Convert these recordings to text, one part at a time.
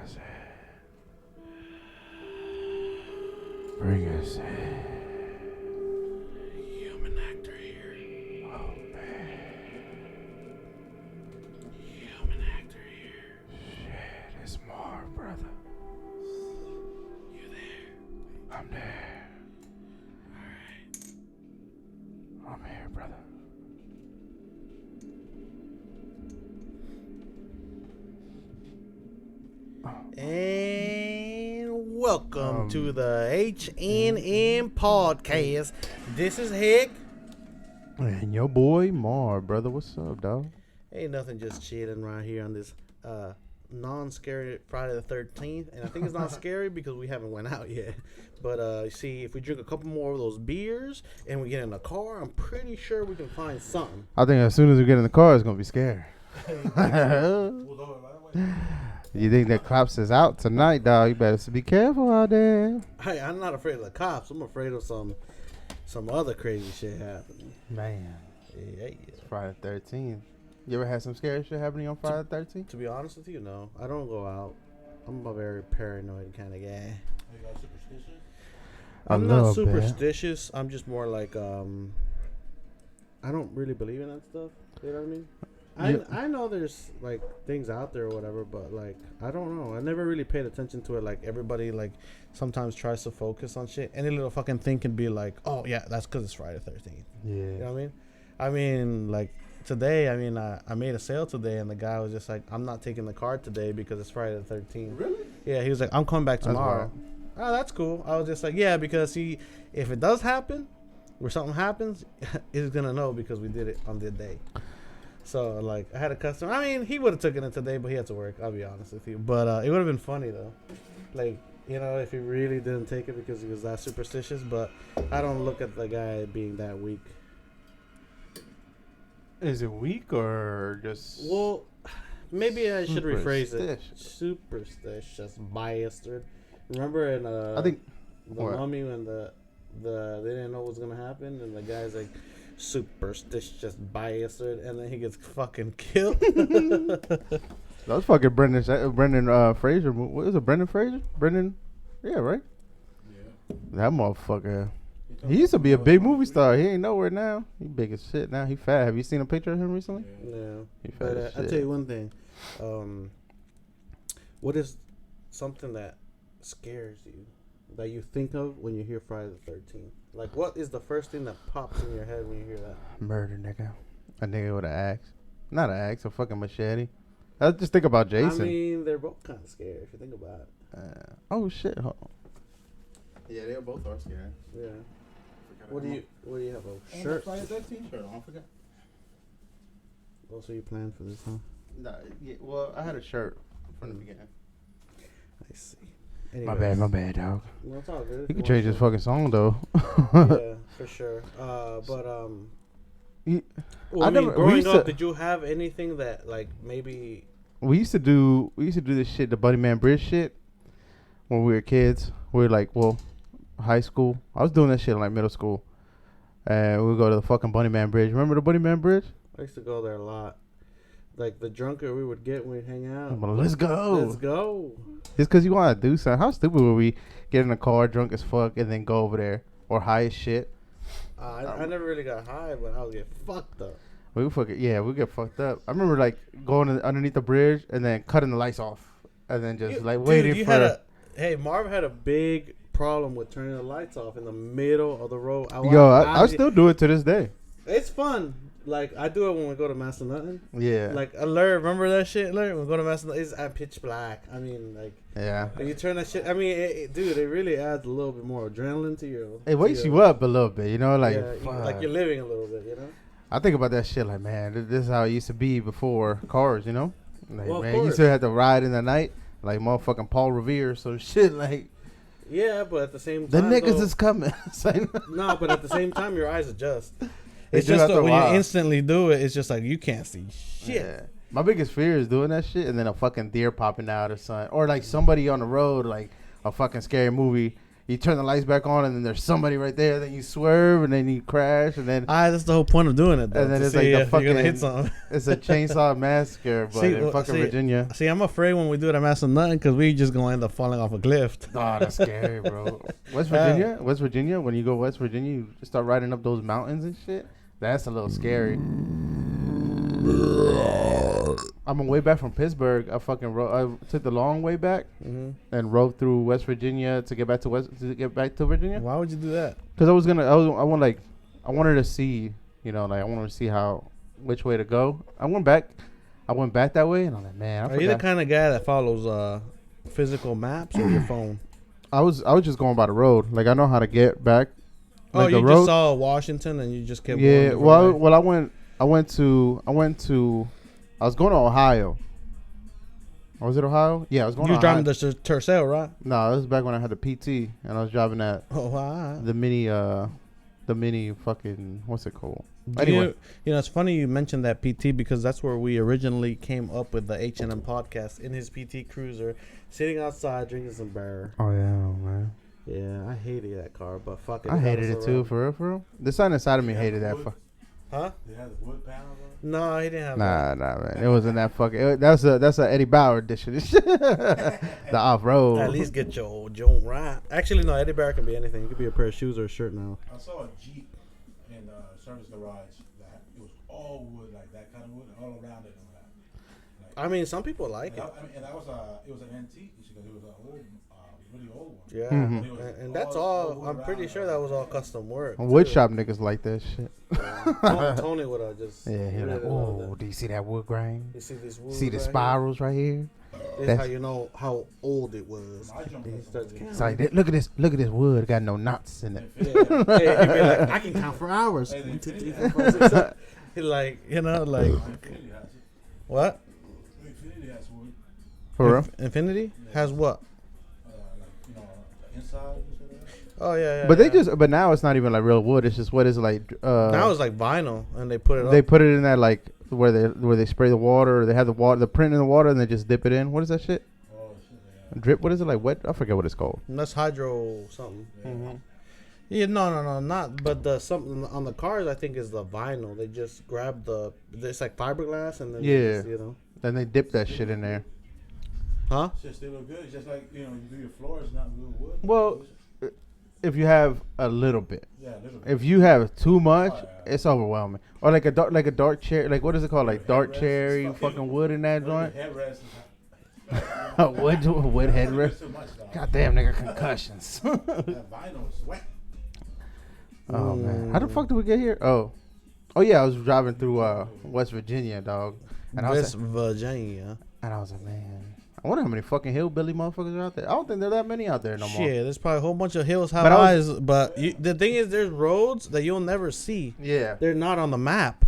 us in. Bring us in. Human actor here. Oh, man. Human actor here. Shit, it's Marv, brother. You there? I'm there. Alright. I'm here, brother. And welcome to the HNM PODCAST. This is Heck. And your boy, Marv, brother. What's up, dog? Ain't nothing, just chilling right here on this non-scary Friday the 13th. And I think it's not scary because we haven't went out yet. But you see, if we drink a couple more of those beers and we get in a car, I'm pretty sure we can find something. I think as soon as we get in the car, it's going to be scary. You think that cops is out tonight, dog? You better be careful out there. Hey, I'm not afraid of the cops. I'm afraid of some other crazy shit happening. Man, Yeah. it's Friday the 13th. You ever had some scary shit happening on Friday the 13th? To be honest with you, no. I don't go out. I'm a very paranoid kind of guy. Are you guys superstitious? I'm not superstitious. I'm just more like I don't really believe in that stuff. You know what I mean? I know there's like things out there or whatever, but like I don't know. I never really paid attention to it. Like everybody like sometimes tries to focus on shit. Any little fucking thing can be like, oh yeah, that's because it's Friday the 13th. Yeah. You know what I mean? I mean like today. I mean I made a sale today, and the guy was just like, I'm not taking the card today because it's Friday the 13th. Really? Yeah, he was like, I'm coming back tomorrow. That's Oh, that's cool. I was just like, yeah, because if it does happen, or something happens, he's gonna know because we did it on the day. So like, I had a customer. I mean, he would have taken it today, but he had to work. I'll be honest with you. But it would have been funny though, like if he really didn't take it because he was that superstitious. But I don't look at the guy being that weak. Is it weak or just... Well, maybe I should rephrase it. Superstitious. Superstitious bastard. Remember in I think... the What? Mummy when the they didn't know what was gonna happen, and the guy's like superstitious bastard, and then he gets fucking killed. That was fucking Brendan Fraser. What is it, Brendan Fraser? Brendan? Yeah, right? Yeah. That motherfucker. He used to be a big movie star. He ain't nowhere now. He big as shit now. He fat. Have you seen a picture of him recently? No. He fat But as I'll shit. tell you one thing. What is something that scares you, that you think of when you hear Friday the 13th? Like, what is the first thing that pops in your head when you hear that? Murder, nigga. A nigga with an axe. Not an axe, a fucking machete. I just think about Jason. I mean, they're both kind of scary if you think about it. Oh, shit. Hold on. Yeah, they both are scary. Yeah. What do you have, a And shirt? Friday the 13th shirt on, I forgot. Oh, so you planned for this, huh? Nah, yeah, well, I had a shirt from the beginning. I see. My bad, dog. No, it's all good. You can change this fucking song, though. Yeah, for sure. Growing up, did you have anything that like maybe? We used to do this shit, the Bunny Man Bridge shit, when we were kids. We were like, high school. I was doing that shit in like middle school, and we would go to the fucking Bunny Man Bridge. Remember the Bunny Man Bridge? I used to go there a lot. Like the drunker we would get when we'd hang out. Well, let's go. Let's go. Just because you want to do something. How stupid would we get in a car drunk as fuck and then go over there, or high as shit? I never really got high, but I would get fucked up. We get fucked up. I remember like going underneath the bridge and then cutting the lights off, and then just waiting for. Hey, Marv had a big problem with turning the lights off in the middle of the road. I still do it to this day. It's fun. Like, I do it when we go to Master Nothing. Yeah. Like, Alert, remember that shit, Alert? When we go to Master Nothing, it's at pitch black. I mean, like... Yeah. When you turn that shit... I mean, dude, it really adds a little bit more adrenaline to your... It wakes you up a little bit, you know? Like, yeah, like you're living a little bit, you know? I think about that shit like, man, this is how it used to be before cars, you know? Like, Well, man, you used to have to ride in the night like motherfucking Paul Revere, so shit, like... Yeah, but at the same The time... niggas though, is coming. no, but at the same time, your eyes adjust. They It's do just after that a when while. you instantly do it, it's just like you can't see shit. Yeah. My biggest fear is doing that shit and then a fucking deer popping out or something. Or like somebody on the road, like a fucking scary movie, you turn the lights back on, and then there's somebody right there. Then you swerve, and then you crash, and then That's the whole point of doing it, though. And then to it's see like the if you're gonna fucking- hit something. it's a chainsaw massacre, but in fucking Virginia. See, I'm afraid when we do it at Master Nothing because we just gonna end up falling off a cliff. Oh, that's scary, bro. West Virginia. When you go West Virginia, you start riding up those mountains and shit. That's a little scary. I'm on way back from Pittsburgh. I took the long way back and rode through West Virginia to get back to Virginia. Why would you do that? Because I wanted to see, I wanted to see which way to go. I went back that way, and I'm like, man, Are you the kind of guy that follows physical maps or your phone? I was just going by the road. Like, I know how to get back. Oh, Like you the just road. saw Washington and you just kept Yeah. going. Well, I went to. I was going to Ohio. Or was it Ohio? Yeah, I was going You to was Ohio. driving the Tercel, right? No, this was back when I had the PT, and I was driving that Oh, wow. the mini fucking, what's it called? Anyway, it's funny you mentioned that PT because that's where we originally came up with the HNM podcast in his PT Cruiser, sitting outside drinking some beer. Oh yeah, man. Yeah, I hated that car, but fuck it. I hated it too, for real. The son inside of me hated that. Huh? They had the wood panels on. No, he didn't have that. Nah, man. It wasn't that fucking. That's a Eddie Bauer edition. The off road. At least get your old joint right. Actually, no, Eddie Bauer can be anything. It could be a pair of shoes or a shirt now. I saw a Jeep in service garage that it was all wood, like that kind of wood, all around it. I mean, some people like it. And that was it was an antique because it was an old, really old one. Yeah, Mhm. and that's all. I'm pretty sure that was all custom work. Wood too. shop niggas like that shit. Tony would have just. Yeah, he like, really loved oh, it. do you see that wood grain? You see this wood See the right spirals right here? Here? This is That's- how you know how old it was. My jump And he was starts something. It's like, look at this wood. Got no knots in it. Yeah. Hey, he'd be like, I can count for hours. Hey, 1, 2, 3, Infiniti 4, 5, 6, 7. He like, like Infiniti has it. what? Infiniti has wood. For real? Infinity has what? The inside. and shit like that. Oh yeah. But but now it's not even like real wood. It's just what is it like. Now it's like vinyl, and they put it. They up. put it in that like where they spray the water, or they have the print in the water, and they just dip it in. What is that shit? Oh shit. Yeah. Drip? What is it like? Wet? I forget what it's called. And that's hydro something. Mm-hmm. Yeah, no, not. But the something on the cars, I think, is the vinyl. They just grab it's like fiberglass, and then Yeah. they just, Then they dip that shit in there. Huh? Shit still look good. It's just like you do your floors, not real wood. Well, if you have a little bit. Yeah, a little bit. If you have too much, Oh, yeah. it's overwhelming. Or like a dark cherry. Like what is it called? Like dark Headrest cherry, is fucking wood in that joint. Headrest wood headrest. Too much, dog. God damn, nigga, concussions. That vinyl is wet. Oh man, how the fuck did we get here? Oh yeah, I was driving through West Virginia, dog, and West Virginia. I was like, man, I wonder how many fucking hillbilly motherfuckers are out there. I don't think there are that many out there no more. Shit, there's probably a whole bunch of hills have But eyes, but the thing is, there's roads that you'll never see. Yeah, They're not on the map.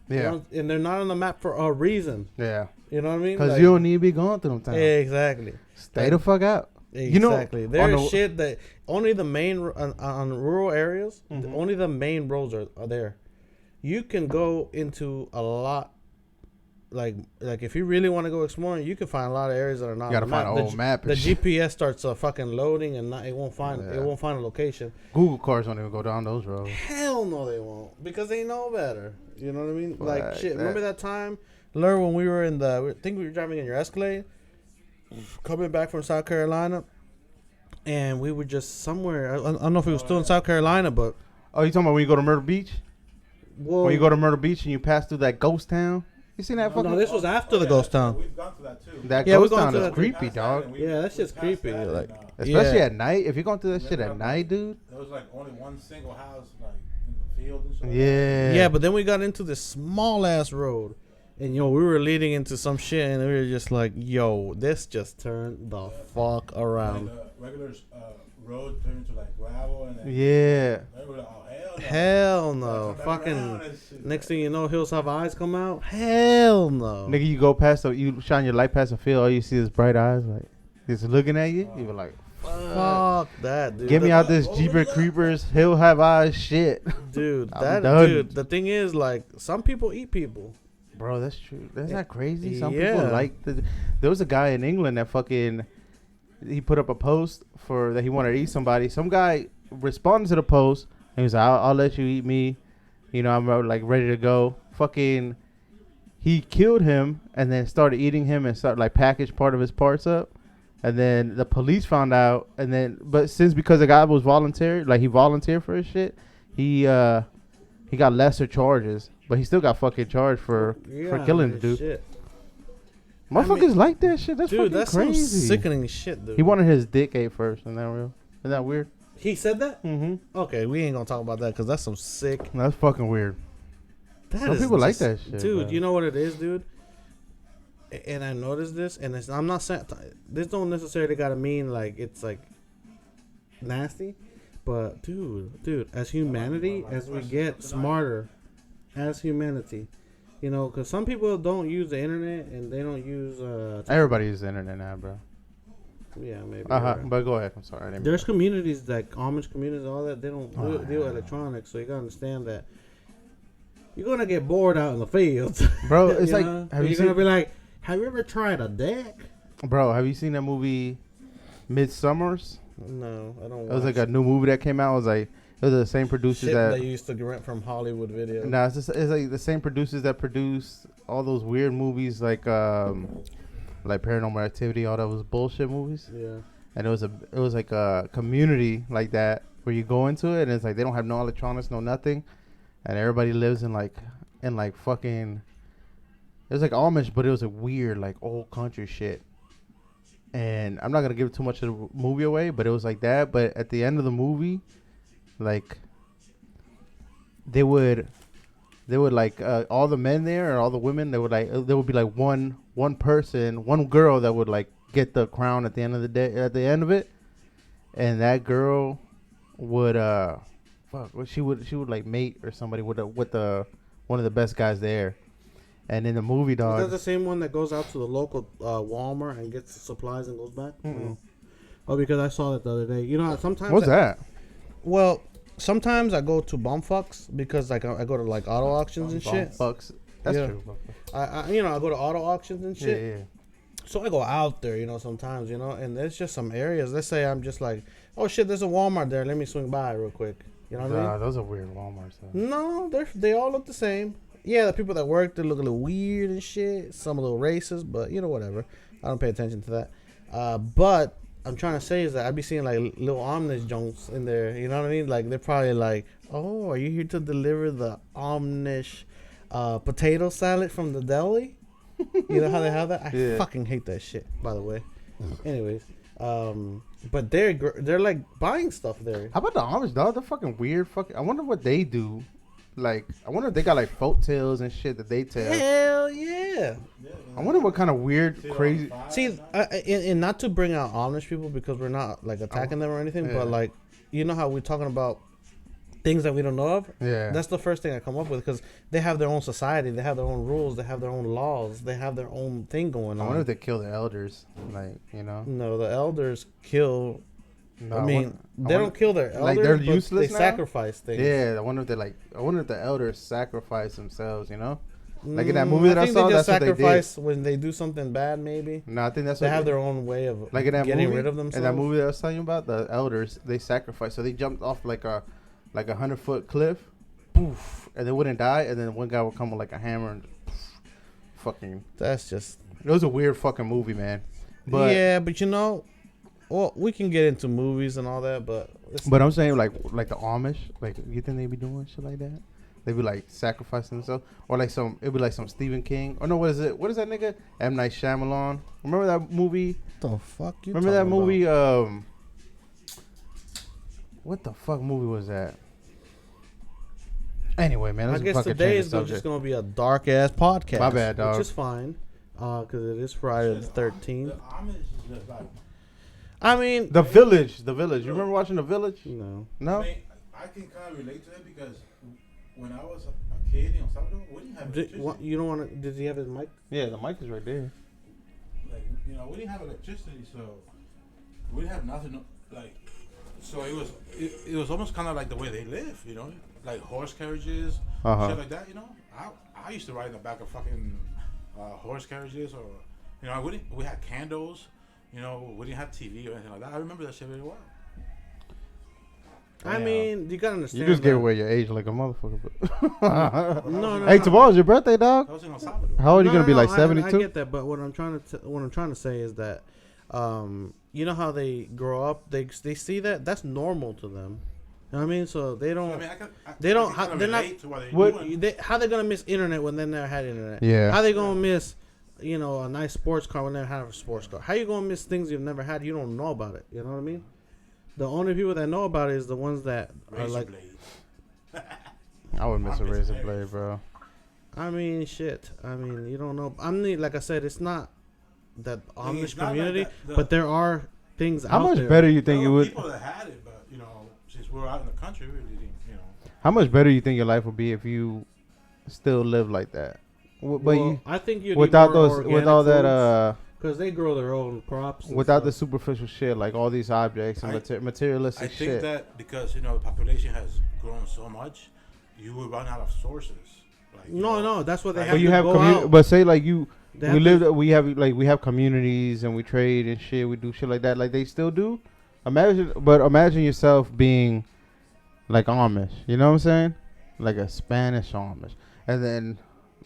You yeah, know, and they're not on the map for a reason. yeah. You know what I mean? Because Like- you don't need to be going through them times. Exactly. Stay the fuck out. Exactly. You know, There's on the- shit that only the main on rural areas. Mhm. Only the main roads are there. You can go into a lot. Like if you really want to go exploring, you can find a lot of areas that are not. You gotta on the find map. an old map. The And shit. GPS starts fucking loading and it won't find Yeah. it won't find a location. Google cars don't even go down those roads. Hell no, they won't because they know better. You know what I mean? Like Like shit. that. Remember that time, Lur, when we were I think we were driving in your Escalade, coming back from South Carolina, and we were just somewhere. I don't know if we were still in South Carolina, but Oh, you talking about when you go to Myrtle Beach? well, When you go to Myrtle Beach and you pass through that ghost town? You seen that fucking? no, this was after the ghost town. We've gone to that too. That Yeah, we're ghost going town to is that- creepy, dog. Yeah, that shit's creepy, like- Especially Yeah. at night. If you're going through that shit at night, dude. There was like only one single house, like in the field and shit. Yeah. Yeah, but then we got into this small ass road, and we were leading into some shit, and we were just like, "Yo, this just turned the fuck Like around." the regular road turned to like gravel and then Yeah. they were like, oh hell no. Hell no, Turn back fucking. around and shit. Next thing you know, hills have eyes come out. Hell no. Nigga, you go past you shine your light past the field, all you see is bright eyes, like just looking at you. You were like, Fuck that, dude. get me out this Oh, Jeeper yeah. Creepers, Hill Have Eyes shit. dude. I'm That done. dude. The thing is, like, some people eat people. Bro, that's true. That's not crazy. Some Yeah. people like there was a guy in England that fucking he put up a post for that he wanted to eat somebody. Some guy responded to the post and he was like, I'll let you eat me. You know, I'm like ready to go. Fucking, he killed him and then started eating him and started like packaged part of his parts up. And then the police found out. And then, but since because the guy was voluntary, like he volunteered for his shit, he got lesser charges. But he still got fucking charged for killing the dude. Shit. Motherfuckers like that shit. That's dude, fucking that's crazy. some sickening shit, dude. He wanted his dick ate first. Isn't that real? Isn't that weird? He said that? Mm-hmm. Okay, we ain't gonna talk about that because that's some sick. That's fucking weird. Some people like that shit, dude. man. You know what it is, dude. And I noticed this, and I'm not saying this don't necessarily gotta mean like it's like nasty, but dude, as humanity, as we get smarter, as humanity, you know, because some people don't use the internet and they don't use. Everybody uses the internet now, bro. Yeah, maybe. Right. But go ahead. I'm sorry. There's communities like Amish communities, all that they don't do electronics, so you gotta understand that you're gonna get bored out in the fields, bro. It's like you're gonna be like, have you ever tried a deck? Bro, have you seen that movie Midsummers? No, I don't. It was like a new movie that came out. It was like it was the same producers shit that they used to rent from Hollywood Videos. No, it's like the same producers that produce all those weird movies like Paranormal Activity, all those bullshit movies. Yeah. And it was like a community like that where you go into it and it's like they don't have no electronics, no nothing, and everybody lives in like fucking. It was like Amish, but it was a weird like old country shit. And I'm not gonna give too much of the movie away, but it was like that. But at the end of the movie, like they would like all the men there or all the women, there would be like one person, one girl that would like get the crown at the end of the day, at the end of it, and that girl would she would like mate or somebody with one of the best guys there. And in the movie, dog. Is that the same one that goes out to the local Walmart and gets the supplies and goes back? Mm-mm. Oh, because I saw that the other day. You know, sometimes. What's that? Well, sometimes I go to bumfucks because like I go to like auto auctions and shit. Bumfucks. That's true. I go to auto auctions and shit. Yeah. So I go out there, sometimes, and there's just some areas. Let's say I'm just like, oh shit, there's a Walmart there. Let me swing by real quick. You know what I mean? Those are weird Walmarts. Though. No, they all look the same. Yeah, the people that work, they look a little weird and shit. Some a little racist, but whatever. I don't pay attention to that. But I'm trying to say is that I be seeing like little Amish Jones in there. You know what I mean? Like they're probably like, oh, are you here to deliver the Amish potato salad from the deli? You know how they have that? I fucking hate that shit. By the way. Anyways, but they're like buying stuff there. How about the Amish, dog? They're fucking weird. I wonder what they do. Like, I wonder if they got like folk tales and shit that they tell. Hell yeah! I wonder what kind of weird, crazy. See, and not to bring out Amish people because we're not like attacking them or anything, but like, you know how we're talking about things that we don't know of. Yeah, that's the first thing I come up with because they have their own society, they have their own rules, they have their own laws, they have their own thing going on. I wonder if they kill the elders, like No, the elders kill. No, I mean, they don't kill their elders. Like they're useless. They now? sacrifice things. Yeah, I wonder if the elders sacrifice themselves. Like in that movie that I saw, that's what they did. Sacrifice when they do something bad, maybe. No, I think that's they have their own way of like in that getting movie, rid of themselves. In that movie that I was telling you about, the elders they sacrificed. So they jumped off like a 100-foot cliff, poof, and they wouldn't die. And then one guy would come with like a hammer and poof, fucking. That's just. It was a weird fucking movie, man. But yeah, but well, we can get into movies and all that, but I'm saying like the Amish, like you think they be doing shit like that? They be like sacrificing themselves, or like it'd be like some Stephen King, or no, what is it? What is that nigga? M. Night Shyamalan. Remember that movie? The fuck you? Remember that movie? What the fuck movie was that? Anyway, man, I guess today is just gonna be a dark ass podcast. My bad, dog. Which is fine, because it is Friday the 13th. The Amish is just like. I mean, The Village. You remember watching The Village? No. I mean, I can kind of relate to it because when I was a kid in El Salvador, we didn't have electricity. You don't want to? Did he have his mic? Yeah, the mic is right there. Like we didn't have electricity, so we didn't have nothing. Like, so it was almost kind of like the way they live, like horse carriages, shit like that. I used to ride in the back of fucking horse carriages, or we had candles. You know, we didn't have TV or anything like that. I remember that shit very well. I mean, you gotta understand. You just gave away your age like a motherfucker. No. Hey, tomorrow's your birthday, dog. I was in El Salvador. How old are you gonna be? Like 72? I get that, but what I'm trying to say is that, you know how they grow up, they see that's normal to them. You know what I mean? So they don't. They're not. How they gonna miss internet when they never had internet? Yeah. How they gonna miss, a nice sports car when they never had a sports car? How you gonna miss things you've never had? You don't know about it. You know what I mean? The only people that know about it is the ones that are like. I would miss a razor blade, bro. I mean, shit. I mean, you don't know. Like I said, it's not that Amish community, like but there are things out there. How much better you think it would? People that had it, but since we're out in the country, we really didn't, How much better you think your life would be if you still live like that? I think you without all that because they grow their own crops. Without the superficial shit, like all these objects and materialistic shit. I think that because, the population has grown so much, you will run out of sources. Like, no, that's what they have but to you have go out. But say like we have communities and we trade and shit. We do shit like that. Like they still do. Imagine yourself being like Amish. You know what I'm saying? Like a Spanish Amish. And then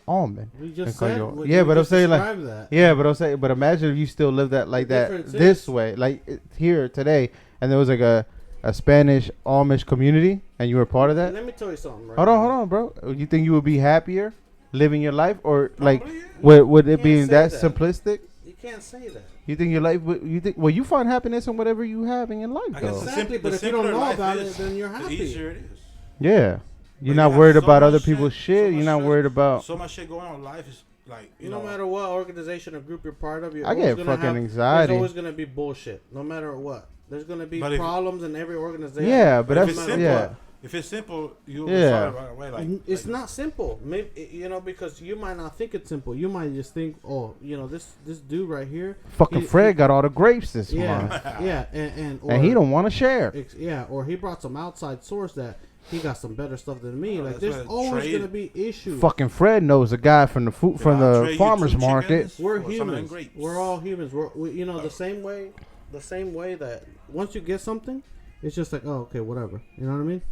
almond. We just said, but I'm saying like that. Yeah, but imagine if you still live that like that this way, like here today, and there was like a Spanish Amish community, and you were part of that. Let me tell you something. Right hold on, bro. You think you would be happier living your life, or like would it be that simplistic? You can't say that. You think your life? You find happiness in whatever you have in your life, though. Exactly, but if you don't know about it, then you're happy. The easier it is. Yeah. You're not worried about other people's shit. You're not worried about so much shit going on in life. Is like no matter what organization or group you're part of, I get fucking anxiety. There's always gonna be bullshit, no matter what. There's gonna be problems in every organization. Yeah, but that's simple. If it's simple, you'll solve it right away. Like it's not simple. Maybe because you might not think it's simple. You might just think, this dude right here. Fucking Fred got all the grapes this month. Yeah, and he don't want to share. Or he brought some outside source that. He got some better stuff than me. Like there's always gonna be issues. Fucking Fred knows a guy from the farmers market. We're humans. We're all humans. We the same way. The same way that once you get something, it's just like okay, whatever. You know what I mean?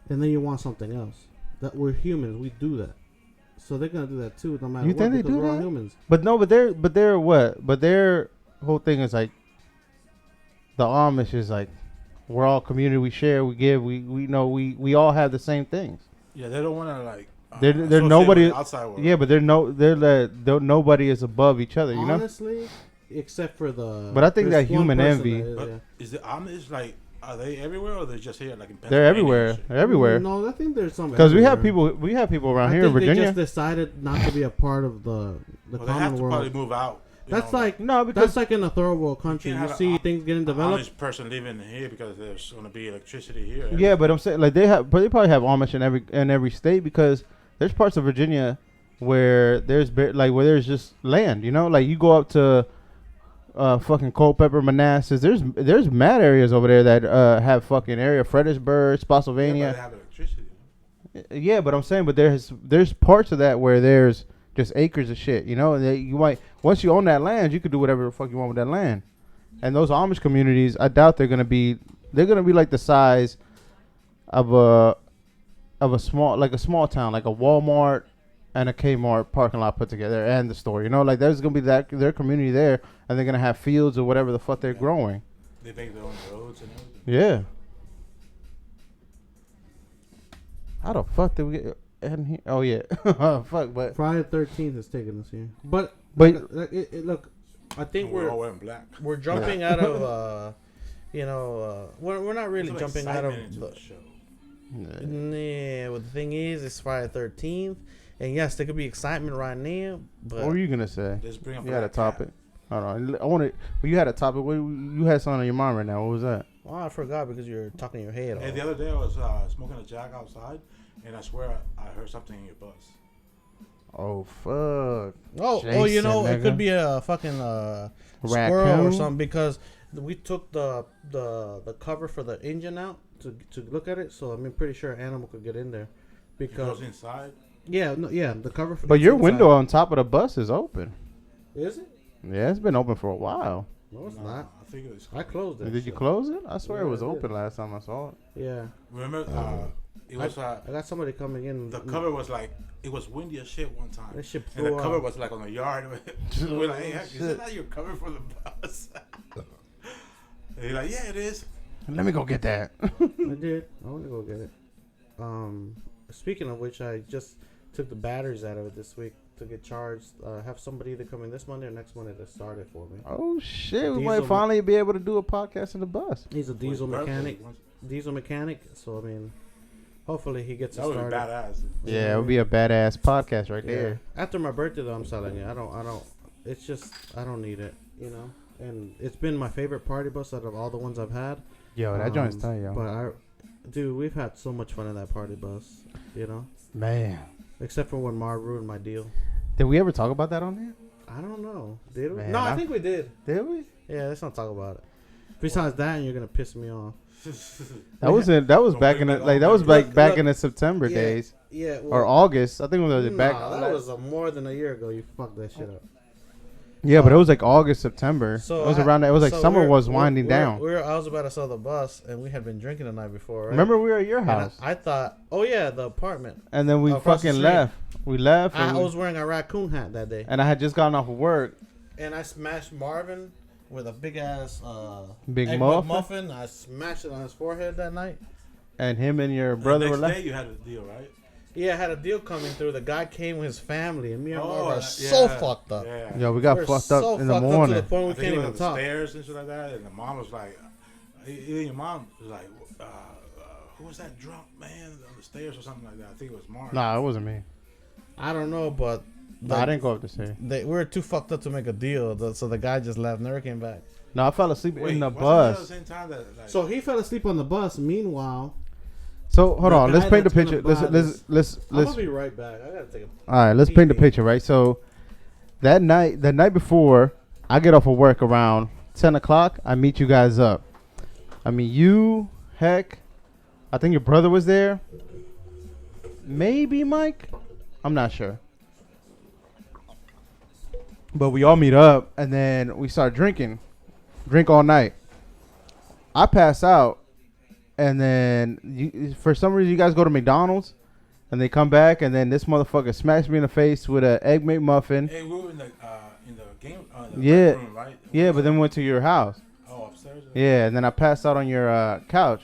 And then you want something else. That we're humans. We do that. So they're gonna do that too, no matter what. You think they do that? Humans. But they're what? But their whole thing is like the Amish is like. We're all community. We share. We give. We all have the same things. Yeah, they don't want to like. They're nobody outside world. Yeah, but nobody is above each other. You Honestly, except for the. But I think that human envy. Is the Amish like? Are they everywhere or they're just here like in Pennsylvania? They're everywhere. They're everywhere. No, I think there's some. Because we have people around here in Virginia. They just decided not to be a part of the common they have to world. probably move out. That's like in a third world country. You see things getting developed. Amish person living here because there's going to be electricity here. Yeah, but I'm saying like they probably have Amish in every state because there's parts of Virginia where there's just land. Like you go up to fucking Culpeper, Manassas. There's mad areas over there that have fucking area Fredericksburg, Spotsylvania. Yeah, but they have electricity. Yeah, but I'm saying, but there's parts of that where there's just acres of shit, and you might once you own that land, you could do whatever the fuck you want with that land. And those Amish communities, I doubt they're gonna be like the size of a small town, like a Walmart and a Kmart parking lot put together, and the store. Like there's gonna be their community there, and they're gonna have fields or whatever the fuck they're growing. They make their own roads and everything. Yeah. How the fuck did we get? Oh yeah, fuck. But Friday the 13th is taking us here. But look, I think we're all wearing black. We're jumping out of we're not really jumping out of the show. Yeah, well the thing is, it's Friday the 13th, and yes, there could be excitement right now. But what were you gonna say? Just bring up you had a topic. Hold on, I want it. Well, you had a topic. You had something on your mind right now. What was that? Oh, I forgot because you're talking your head. Hey, the other day I was smoking a jack outside. And I swear I heard something in your bus. Oh fuck! Jason, it could be a fucking squirrel or something because we took the cover for the engine out to look at it. So I'm pretty sure an animal could get in there because it goes inside. Yeah, the cover. But your window on top of the bus is open. Is it? Yeah, it's been open for a while. No, it's not. I think it was. I closed it. Did you close it? I swear it was open last time I saw it. Yeah. Remember, it was. I got somebody coming in. The cover was like, it was windy as shit one time. That shit and the blew cover out. was like on the yard. We're like, hey, heck, is that your cover for the bus? And he's like, yeah, it is. Let me go get that. I did. I want to go get it. Speaking of which, I just took the batteries out of it this week to get charged. Have somebody either come in this Monday or next Monday to start it for me. Oh shit! We Diesel might finally be able to do a podcast in the bus. He's a diesel Wait, mechanic. Diesel mechanic. So I mean, hopefully he gets it That would be started. badass. Yeah, it would be a badass podcast right Yeah. there. After my birthday, though, I'm selling it. I don't. It's just I don't need it. You know. And it's been my favorite party bus out of all the ones I've had. Yo, that joint's tight, yo. But dude, we've had so much fun in that party bus. You know. Man, Except for when Marv ruined my deal. did we ever talk about that on there? I don't know. Did we? Man, No, I think we did. Did we? Yeah, let's not talk about it. Besides that, you're gonna piss me off. That was in, that was Don't back bring in the, that like up. that was Look, back look. in the September Yeah. days Yeah. or August. I think it was back. That was more than a year ago. You fucked that shit up. Yeah, but it was like August, September. So it was around that. It was like so summer was winding down. I was about to sell the bus, and we had been drinking the night before. Right? Remember we were at your And house, I thought, oh yeah, the apartment. and then we across the fucking street. left. We left, I and, was wearing a raccoon hat that day, and I had just gotten off of work. and I smashed Marvin with a big ass Big egg muffin? I smashed it on his forehead that night. And him and your brother were The next left. day you had a deal, right? Yeah, I had a deal coming through. The guy came with his family, and me and Marv Oh, are yeah. so fucked up. Yeah. Yo, we got We're fucked so up in the fucked up morning. to the point I we think can't it even was talk. upstairs and shit like that, and the mom was like, even your mom was like, who was that drunk man on the stairs or something like that? I think it was Marv. Nah, it wasn't me. I don't know, but Nah, I didn't go up the stairs. we were too fucked up to make a deal, so the guy just left, never came back. No, I fell asleep in the wasn't that bus. at the same time that, like, So he fell asleep on the bus. Meanwhile, So hold the on, let's guy paint the that's picture. gonna buy Let's this- I'm let's. gonna be right back. I gotta take a. All right, let's paint the pee. picture, right? So that night before, I get off of work around 10 o'clock. I meet you guys up. I mean, you, Heck, I think your brother was there. Maybe Mike. I'm not sure. But we all meet up, and then we start drinking. Drink all night. I pass out, and then for some reason you guys go to McDonald's, and they come back, and then this motherfucker smashed me in the face with an Egg McMuffin. hey, we were in the game, the Yeah. room, right? Yeah, but then we went to your house. Oh, upstairs. Yeah, and then I passed out on your couch,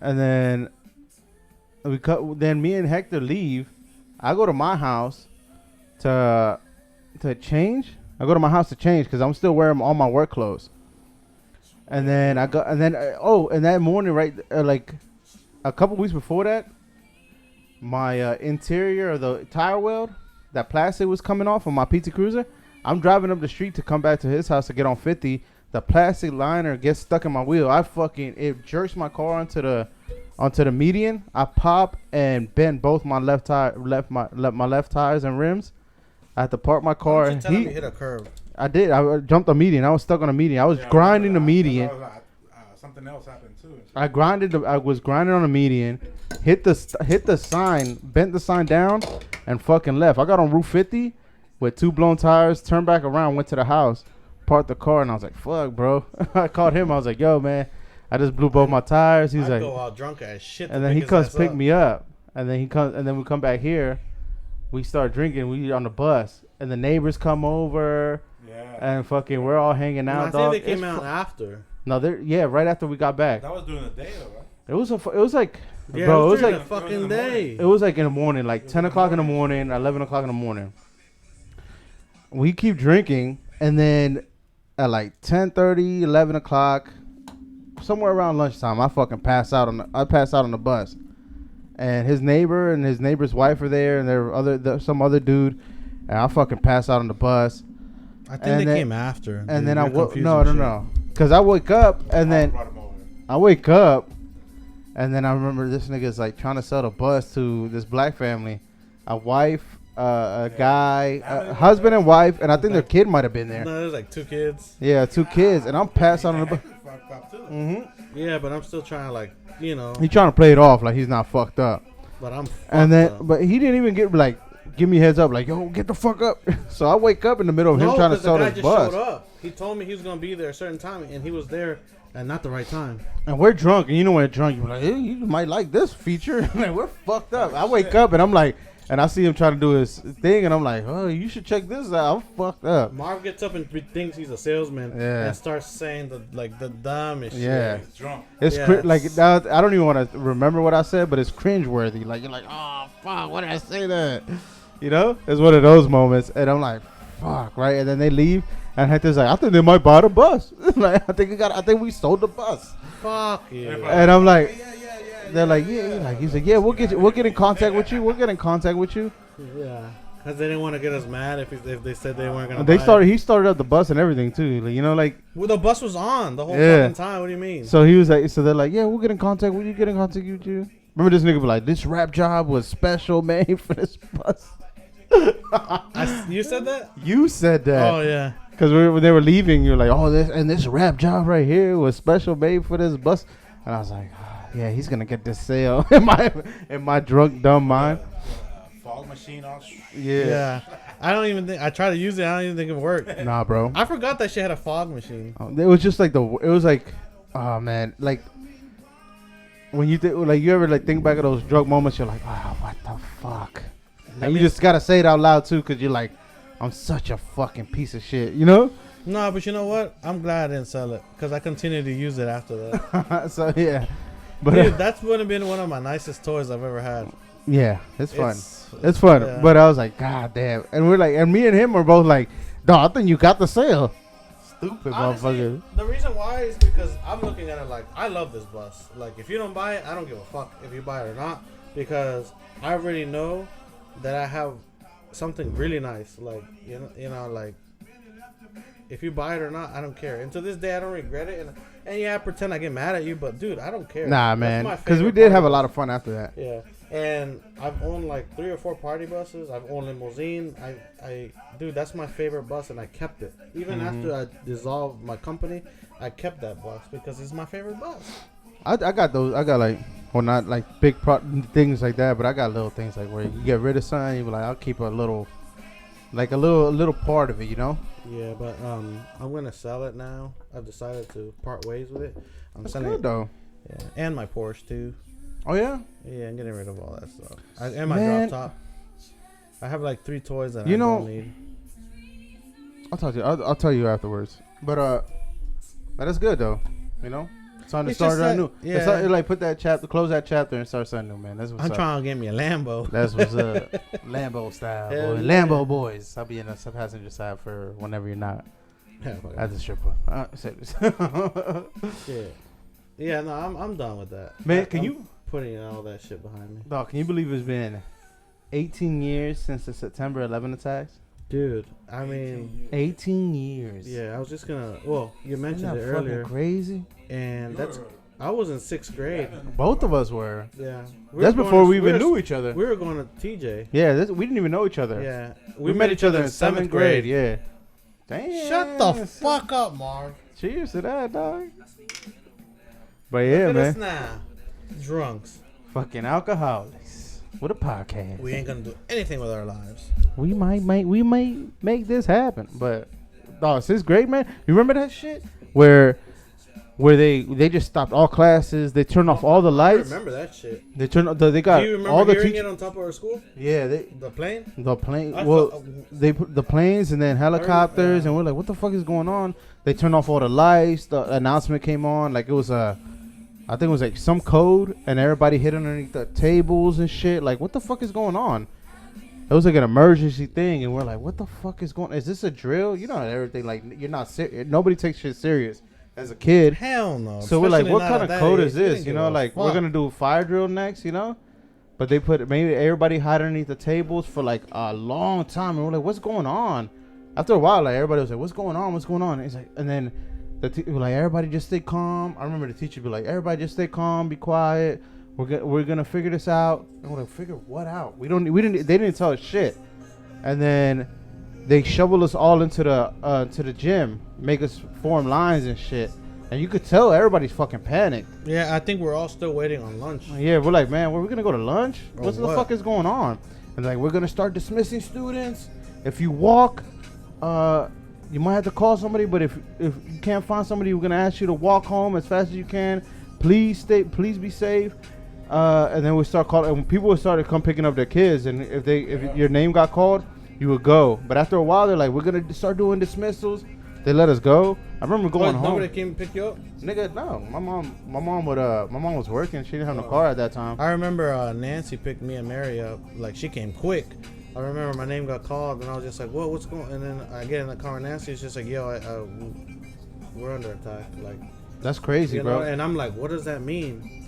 and then then me and Hector leave. I go to my house to change. I go to my house to change because I'm still wearing all my work clothes. And then and that morning, right, like a couple weeks before that, my interior of the tire weld, that plastic was coming off on my PT Cruiser. I'm driving up the street to come back to his house to get on 50. The plastic liner gets stuck in my wheel. It jerks my car onto the median. I pop and bend both my left tires and rims. I had to park my car. Why don't you tell him you hit a curb? I did. I jumped a median. I was stuck on a median. I was grinding the median. Something else happened too. I was grinding on a median. Hit the sign. Bent the sign down, and fucking left. I got on Route 50 with 2 blown tires. Turned back around. Went to the house. Parked the car, and I was like, "Fuck, bro." I called him. I was like, "Yo, man, I just blew both my tires." He's I like, go out drunk as shit. and then he comes pick me up, and then we come back here. We start drinking. We on the bus, and the neighbors come over. Yeah. And fucking, we're all hanging out, I dog. think they came out after. No, right after we got back. That was during the day, though, right? It was like, Yeah, bro, it was during like the fucking in the day. it was like in the morning, like 10 o'clock in the morning, 11 o'clock in the morning. We keep drinking, and then at like 10:30, 11 o'clock, somewhere around lunchtime, I fucking pass out on the bus. And his neighbor and his neighbor's wife are there, and there were some other dude, and I fucking pass out on the bus. I think they came after. And then no. Because I wake up, and then I wake up, and then I remember this nigga's like trying to sell the bus to this black family, a wife, a guy, a husband and wife, and I think their kid might have been there. No, there's like 2 kids. Yeah, 2 kids, and I'm passed out on the bus. Yeah, but I'm still trying to He's trying to play it off like he's not fucked up. But I'm. But he didn't even get like give me a heads up, like, yo, get the fuck up. So I wake up in the middle of him trying to sell this bus. Showed up. He told me he was gonna be there a certain time, and he was there at not the right time. And we're drunk, and you know when you're drunk, you're like, hey, you might like this feature. Like, we're fucked up. I wake up and I'm like, and I see him trying to do his thing, and I'm like, oh, you should check this out. I'm fucked up. Marv gets up and thinks he's a salesman, and starts saying the dumbest shit. He's drunk. It's like now, I don't even want to remember what I said, but it's cringeworthy. Like you're like, oh fuck, why did I say that? You know, it's one of those moments, and I'm like, fuck, right? And then they leave, and Hector's like, I think they might buy the bus. Like I think we sold the bus. Fuck you. And I'm like. They're like, he's like, yeah, we'll get in contact with you. We'll get in contact with you. Yeah, because they didn't want to get us mad if they said they weren't gonna. He started up the bus and everything too. Like, you know, like. Well, the bus was on the whole fucking time. What do you mean? So he was like, so they're like, yeah, we'll get in contact with you. Get in contact with you. Remember this nigga was like, this rap job was special made for this bus. You said that. You said that. Oh yeah. Because when they were leaving, you're like, oh, this rap job right here was special made for this bus, and I was like. Yeah, he's gonna get this sale in my drunk dumb mind. Fog machine on. Yeah. I don't even think I tried to use it. I don't even think it worked. Nah, bro. I forgot that she had a fog machine. It was just like oh man, like when you you ever like think back at those drunk moments, you're like, wow, what the fuck, and you just gotta say it out loud too, cause you're like, I'm such a fucking piece of shit, you know? No, but you know what? I'm glad I didn't sell it, cause I continued to use it after that. So yeah. But dude, that's would have been one of my nicest toys I've ever had. Yeah, it's fun. It's fun. Yeah. But I was like, God damn. And we're like, and me and him were both like, dog, I think you got the sale. Stupid motherfucker. The reason why is because I'm looking at it like, I love this bus. Like, if you don't buy it, I don't give a fuck if you buy it or not. Because I already know that I have something really nice. Like, you know, like, if you buy it or not, I don't care. And to this day, I don't regret it. And yeah, I pretend I get mad at you, but dude, I don't care. Nah, man, because we did have a lot of fun after that. Yeah, and I've owned like 3 or 4 party buses. I've owned limousine. Dude, that's my favorite bus, and I kept it. Even after I dissolved my company, I kept that bus because it's my favorite bus. I got those. I got like, well, not like big things like that, but I got little things like where you get rid of something, you be like, I'll keep a little part of it, you know. Yeah, but I'm gonna sell it now. I've decided to part ways with it. That's good though. Yeah, and my Porsche too. Oh yeah. Yeah, I'm getting rid of all that stuff. And my drop top. I have like 3 toys that I don't need. I'll tell you afterwards. But that's good though. You know. It's time to start that new. Yeah. It's like put that chapter, close that chapter, and start something new, man. That's what's up. I'm trying to get me a Lambo. That's what's up. Lambo style, boy. Lambo boys. I'll be in the passenger side for whenever you're not. At the strip club. Yeah. No, I'm done with that. Man, can you putting all that shit behind me? Dog, can you believe it's been 18 years since the September 11 attacks? Dude, I mean, 18 years. Yeah, I was just gonna. Well, you mentioned it earlier. Crazy. And I was in 6th grade. Both of us were. Yeah. That's before we even knew each other. We were going to TJ. Yeah, we didn't even know each other. Yeah. We met each other in 7th grade. Yeah. Damn. Shut the fuck up, Marv. Cheers to that, dog. But yeah, Look at man. us now. Drunks. Fucking alcoholics. What a podcast. We ain't gonna do anything with our lives. We might make this happen. But dog, 6th grade, man. You remember that shit? Where they just stopped all classes. They turned off all the lights. I remember that shit. They turned. They got do you remember all the hearing it on top of our school? Yeah, the plane. Well, they put the planes and then helicopters, and we're like, what the fuck is going on? They turned off all the lights. The announcement came on like it was I think it was like some code, and everybody hid underneath the tables and shit. Like, what the fuck is going on? It was like an emergency thing, and we're like, what the fuck is going on? Is this a drill? You know, everything, like, you're not serious. Nobody takes shit serious as a kid. Hell no. So we're like, what kind of code is this? You know, like, we're going to do a fire drill next, you know? But they put, maybe everybody hide underneath the tables for like a long time, and we're like, what's going on? After a while, like, everybody was like, what's going on? What's going on? And he's like, and then we're like, everybody just stay calm. I remember the teacher be like, everybody just stay calm, be quiet. We're gonna figure this out. And we're like, figure what out? They didn't tell us shit. And then they shoveled us all into the gym, make us form lines and shit. And you could tell everybody's fucking panicked. Yeah, I think we're all still waiting on lunch. Yeah, we're like, man, we're gonna go to lunch? What the fuck is going on? and like we're gonna start dismissing students. If you walk, you might have to call somebody. But if you can't find somebody, we're gonna ask you to walk home as fast as you can. Please be safe. And then we start calling. And people would start to come picking up their kids, and if your name got called, you would go. But after a while, they're like, we're gonna start doing dismissals. They let us go. I remember going home. Nobody came to pick you up? Nigga, no. My mom was working. She didn't have no car at that time. I remember Nancy picked me and Mary up. Like, she came quick. I remember my name got called, and I was just like, what's going on? And then I get in the car, and Nancy is just like, yo, we're under attack. Like, that's crazy, bro. And I'm like, what does that mean?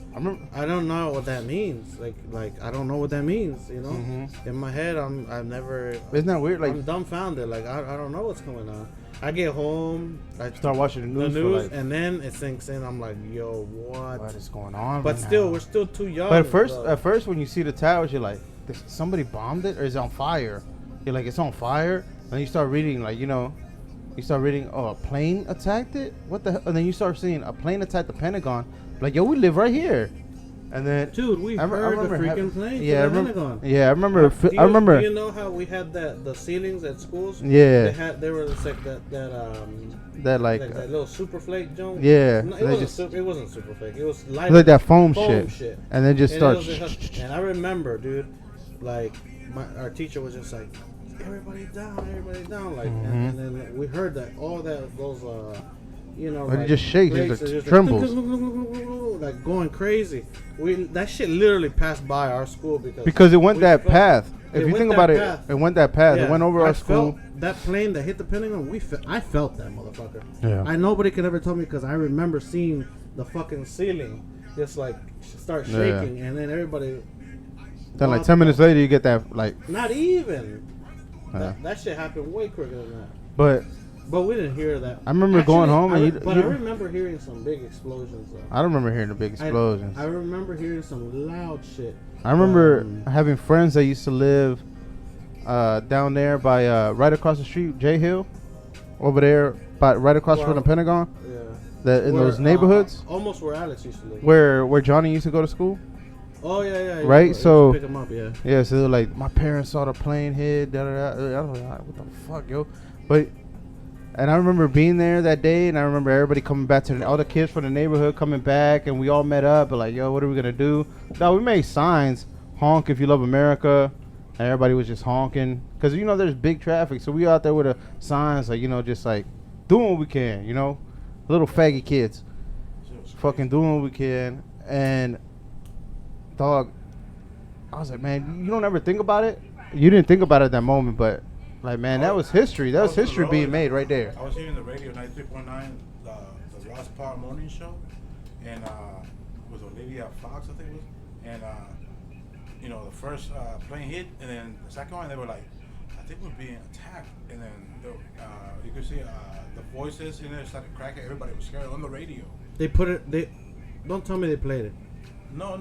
I don't know what that means. Like I don't know what that means. You know, in my head, I've never. Isn't that weird? Like, I'm dumbfounded. Like I don't know what's going on. I get home, I start watching the news, and then it sinks in. I'm like, yo, what is going on? But still, we're still too young. But at first, when you see the towers, you're like, somebody bombed it, or is it on fire? You're like, it's on fire, and then you start reading, like, oh, a plane attacked it. What the hell? And then you start seeing a plane attack the Pentagon. Like, yo, we live right here. And then, dude, we heard the freaking plane. Yeah, I remember. Yeah, I remember. I remember. Do you know how we had the ceilings at schools? Yeah. They were like that little super flake joint. Yeah. It wasn't super flake. It was like that foam shit. And then just starts. And I remember, dude, like our teacher was just like, everybody down, like, and then we heard that all those. Like, it just shakes, it just trembles, like going crazy. That shit literally passed by our school because it went that path. If you think about it, it went that path. It went over our school. That plane that hit the Pentagon, I felt that motherfucker. Yeah. Nobody could ever tell me because I remember seeing the fucking ceiling just like start shaking, and then everybody. Then like 10 minutes later, you get that like. Not even. That shit happened way quicker than that. But we didn't hear that. I remember going home, I remember hearing some big explosions. Though. I don't remember hearing the big explosions. I remember hearing some loud shit. I remember having friends that used to live down there by right across the street, J Hill, over there, right across from the Pentagon. Yeah. In those neighborhoods. Almost where Alex used to live. Where Johnny used to go to school. Oh yeah. Right, so pick him up, yeah. Yeah, so they're like, my parents saw the plane hit. I was like, what the fuck, yo? And I remember being there that day, and I remember everybody coming back all the kids from the neighborhood coming back, and we all met up, and like, yo, what are we gonna do? No, we made signs, honk if you love America, and everybody was just honking, because there's big traffic, so we out there with the signs, like, just like doing what we can, little faggy kids, fucking doing what we can, and dog, I was like, man, you don't ever think about it. You didn't think about it at that moment, but. Like, man, that was history. That was history being made right there. I was hearing the radio 93.9, the Ross Power Morning Show, and it was Olivia Fox, I think it was. And, the first plane hit, and then the second one, they were like, I think we're being attacked. And then you could see the voices in there started cracking. Everybody was scared on the radio. They put it, don't tell me they played it. No.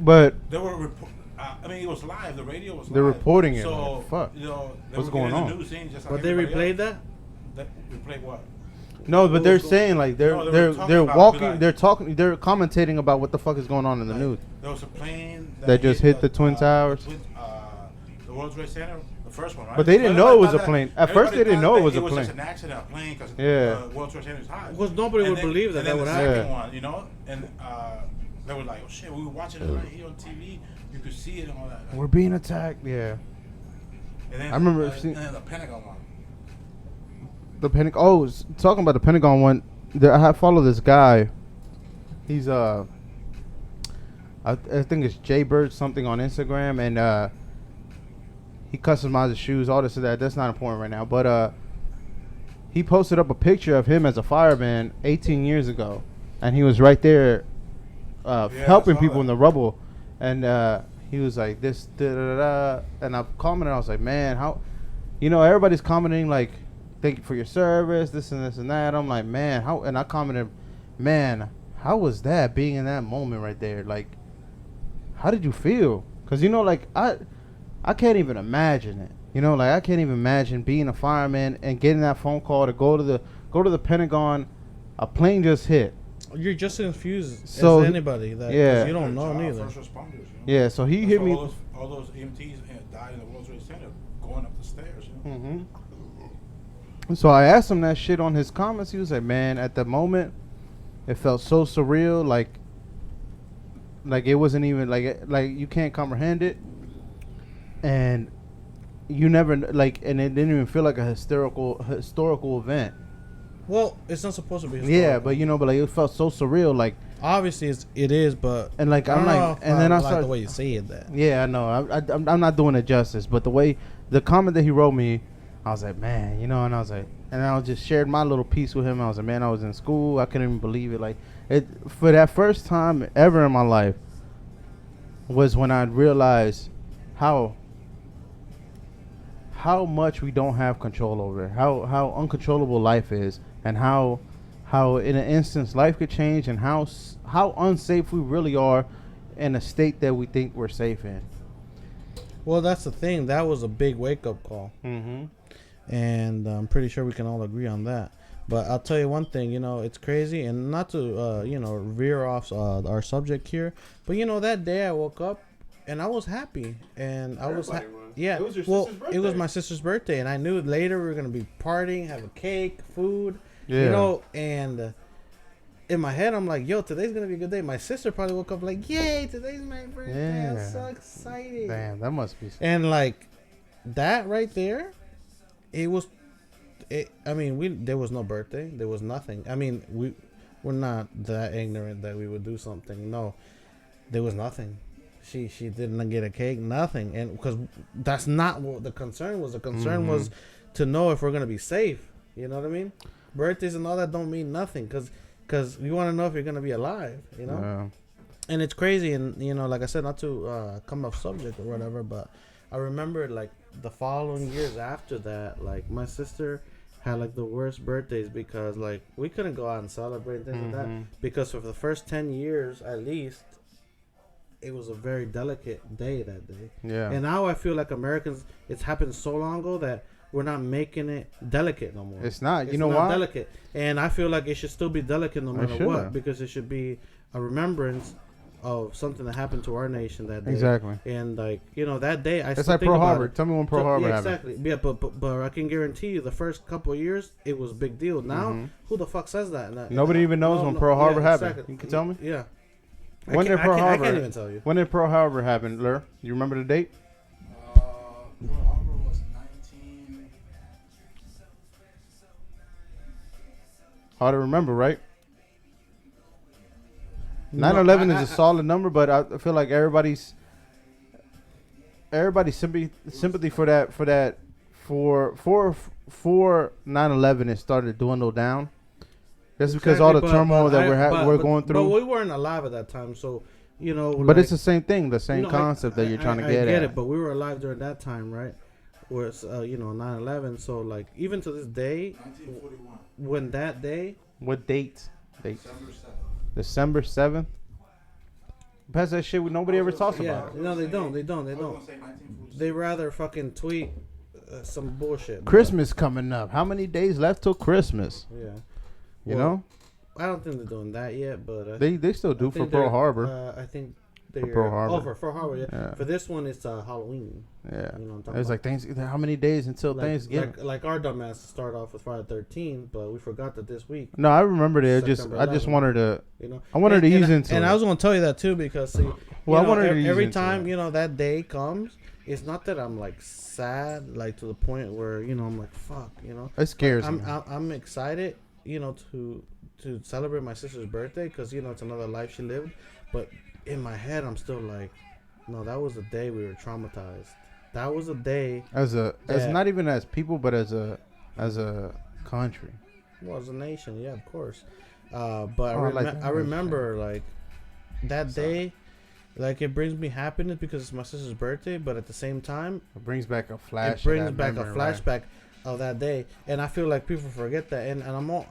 But they were it was live. The radio was live. They're reporting it. So, like, fuck. What's going on? News scene just like but they replayed that? Replayed what? No, but they're saying like they're walking, they're talking, they're commentating about what the fuck is going on in the news. There was a plane that just hit the Twin Towers. The World Trade Center, the first one, right? But they didn't know it was a plane. At first, they didn't know it was a plane. It was just an accident, a plane, because the World Trade Center is high. Because nobody would believe that would happen. And then the second one, and they were like, oh shit, we were watching it right here on TV. You could see it and all that. Like, we're being attacked, yeah. And then I remember and then the Pentagon one. The Pentagon. Oh, talking about the Pentagon one. I follow this guy. He's I think it's Jay Bird something on Instagram, and he customizes shoes, all this and that. That's not important right now, but he posted up a picture of him as a fireman 18 years ago, and he was right there helping people in the rubble. And he was like, this, da-da-da-da. And I commented, I was like, man, how, everybody's commenting, like, thank you for your service, this and that. I'm like, man, how, and I commented, man, how was that being in that moment right there? Like, how did you feel? Because, like, I can't even imagine it. Like, I can't even imagine being a fireman and getting that phone call to go to the Pentagon. A plane just hit. You're just as confused So as anybody. That yeah. you don't know neither. First responders, you know? Yeah, so he hit me. All those EMTs died in the World Trade Center going up the stairs. You know? Mm-hmm. So I asked him that shit on his comments. He was like, "Man, at the moment, it felt so surreal. Like it wasn't even like you can't comprehend it, and you never and it didn't even feel like a historical event. Well, it's not supposed to be historical. Yeah, but but like it felt so surreal. Like obviously it is, but and like I'm like, and then I started the way you say it. That yeah, I know. I'm not doing it justice, but the comment that he wrote me, I was like, man, and I was like, and I just shared my little piece with him. I was like, man, I was in school. I couldn't even believe it. Like it for that first time ever in my life was when I realized how much we don't have control over it, how uncontrollable life is, and how in an instance life could change, and how unsafe we really are in a state that we think we're safe in. Well, that's the thing. That was a big wake-up call. Mm-hmm. And I'm pretty sure we can all agree on that. But I'll tell you one thing, it's crazy, and not to, veer off our subject here, but, that day I woke up, and I was happy, and I was yeah. It was your sister's birthday. It was my sister's birthday, and I knew later we were gonna be partying, have a cake, food, yeah. And in my head I'm like, yo, today's gonna be a good day. My sister probably woke up like, yay, today's my birthday. Yeah. I'm so excited. Damn, that must be. And like that right there, there was no birthday, there was nothing. I mean, we're not that ignorant that we would do something. No, there was nothing. She didn't get a cake, nothing, and because that's not what the concern was. The concern was to know if we're gonna be safe. You know what I mean? Birthdays and all that don't mean nothing, because you want to know if you're gonna be alive. Yeah. And it's crazy, and like I said, not to come off subject or whatever, but I remember like the following years after that, like my sister had like the worst birthdays because like we couldn't go out and celebrate things like that, because for the first 10 years at least, it was a very delicate day that day. Yeah. And now I feel like Americans, it's happened so long ago that we're not making it delicate no more. It's not. It's not why? Delicate. Delicate. And I feel like it should still be delicate no matter what, have. because it should be a remembrance of something that happened to our nation that day. Exactly. And like, that day it's like Pearl Harbor. Tell me when Pearl Harbor happened. Exactly. Yeah, but I can guarantee you the first couple of years it was a big deal. Now, who the fuck says that? Nobody even knows when Pearl Harbor happened. Exactly. You can tell me? Yeah. When did Pearl Harbor? I can't even tell you. When did Pearl Harbor happen, Lur? You remember the date? Pearl Harbor was 19. Hard to remember, right? 9/11 is a solid number, but I feel like everybody's sympathy for 9/11 it started to dwindle down. That's because all the turmoil that we're going through. But we weren't alive at that time, so But like, it's the same thing, the same concept that you're trying to get at. I get it, but we were alive during that time, right? Where it's 9/11. So like even to this day, 1941. when that day. What date? December 7th. December 7th. Past that shit, nobody ever talks about it. No, they don't. I was gonna say 1946. They rather fucking tweet some bullshit. Christmas coming up. How many days left till Christmas? Yeah. You know? I don't think they're doing that yet, but they still do for Pearl Harbor. I think they're Pearl Harbor. Oh, for Pearl Harbor, yeah. For this one, it's Halloween. Yeah. You know what I'm talking It was about? like how many days until Thanksgiving? Like our dumbass started off with Friday 13th, but we forgot that this week. No, I remember that. I just wanted to. I wanted to ease into it. And I was going to tell you that too, because see, well, I wanted to ease every into time it. That day comes, it's not that I'm like sad, like to the point where I'm like fuck, It scares me. I'm excited, to celebrate my sister's birthday because it's another life she lived, but in my head I'm still like, no, that was the day we were traumatized. That was a day as not even as people, but as a country. Well, as a nation, yeah, of course. But I remember like that day, like it brings me happiness because it's my sister's birthday, but at the same time, it brings back a flash. It brings back a flashback of that day, and I feel like people forget that. And I'm all,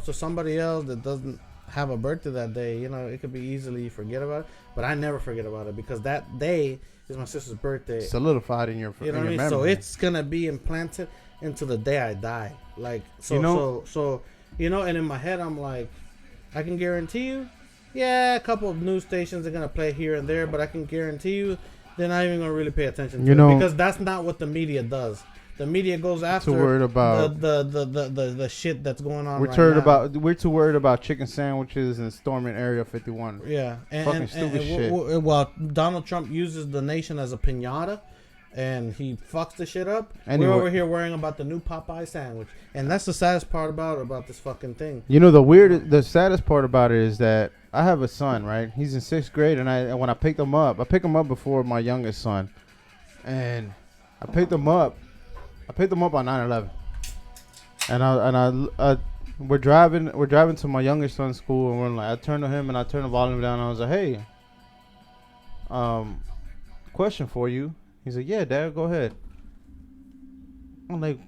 so somebody else that doesn't have a birthday that day, it could be easily forget about it, but I never forget about it because that day is my sister's birthday, solidified in your memory. So it's gonna be implanted into the day I die. Like so, and in my head I'm like, I can guarantee you, yeah, a couple of news stations are gonna play here and there, but I can guarantee you they're not even gonna really pay attention to it because that's not what the media does. The media goes after the shit that's going on. We're too worried about chicken sandwiches and storming Area 51. Yeah, fucking stupid shit. Well, Donald Trump uses the nation as a piñata, and he fucks the shit up. Anyway. We're over here worrying about the new Popeye sandwich, and that's the saddest part about this fucking thing. You know, the saddest part about it is that I have a son, right? He's in 6th grade, and when I picked him up, before my youngest son, and I picked him up on 9/11, and we're driving to my youngest son's school, and we're like, I turned to him and I turned the volume down, and I was like, hey, question for you. He's like, yeah, Dad, go ahead. I'm like,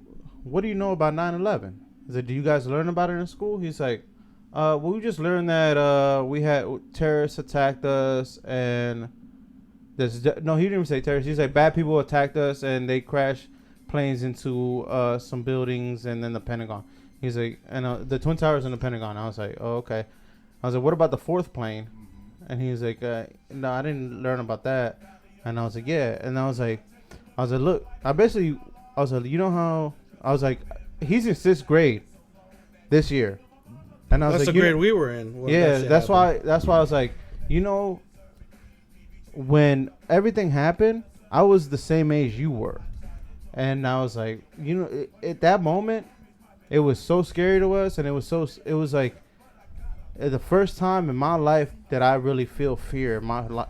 what do you know about 9/11? He's like, do you guys learn about it in school? He's like, well, we just learned that we had terrorists attacked us, and no, he didn't even say terrorists. He's like, bad people attacked us, and they crashed planes into some buildings and then the Pentagon. He's like, and the Twin Towers in the Pentagon. I was like, oh, okay. I was like, what about the 4th plane? And he was like, no, I didn't learn about that. And I was like, yeah. And I was like, look, I was like, you know how, I was like, he's in 6th grade this year. And I was that's like, the grade we were in. Yeah, that's why I was like, you know, when everything happened, I was the same age you were. And I was like, you know, at that moment, it was so scary to us, and it was like the first time in my life that I really feel fear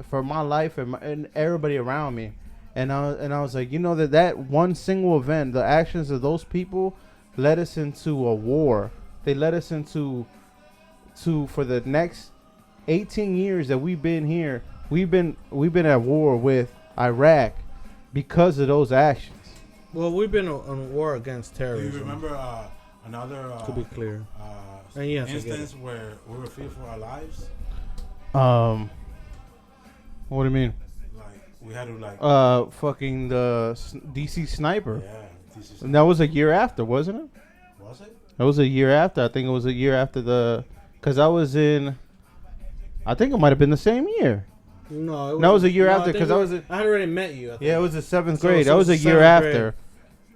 for my life and everybody around me. And I was like, you know, that one single event, the actions of those people led us into a war. They led us into for the next 18 years that we've been here, we've been at war with Iraq because of those actions. Well, we've been on war against terrorism. Do you remember another to be clear instance where we were fearing for our lives? What do you mean? Like we had to fucking the DC sniper. Yeah, DC sniper. And that was a year after, wasn't it? Was it? That was a year after. I think it was a year after because I was in. I think it might have been the same year. No, that was a year after because I had already met you. Yeah, it was the 7th grade. That was a year after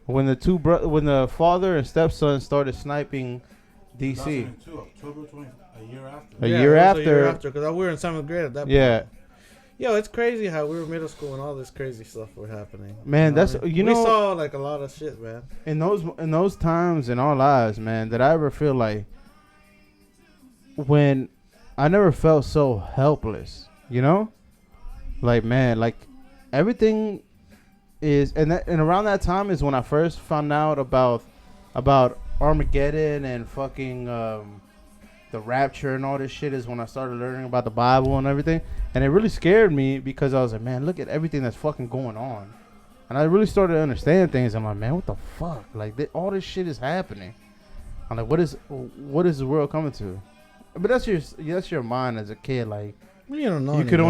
when when the father and stepson started sniping DC. 2002, October 20, a year after. A year after because we were in 7th grade at that point. Yeah. Yo, it's crazy how we were middle school and all this crazy stuff was happening. Man, we saw like a lot of shit, man. In those times in our lives, man, that I ever feel like when I never felt so helpless, you know? Like, man, like everything is, and around that time is when I first found out about Armageddon and fucking the rapture and all this shit is when I started learning about the Bible and everything. And it really scared me because I was like, man, look at everything that's fucking going on. And I really started to understand things. I'm like, man, what the fuck? Like, all this shit is happening. I'm like, what is the world coming to? But that's your mind as a kid. Like, you don't know. You can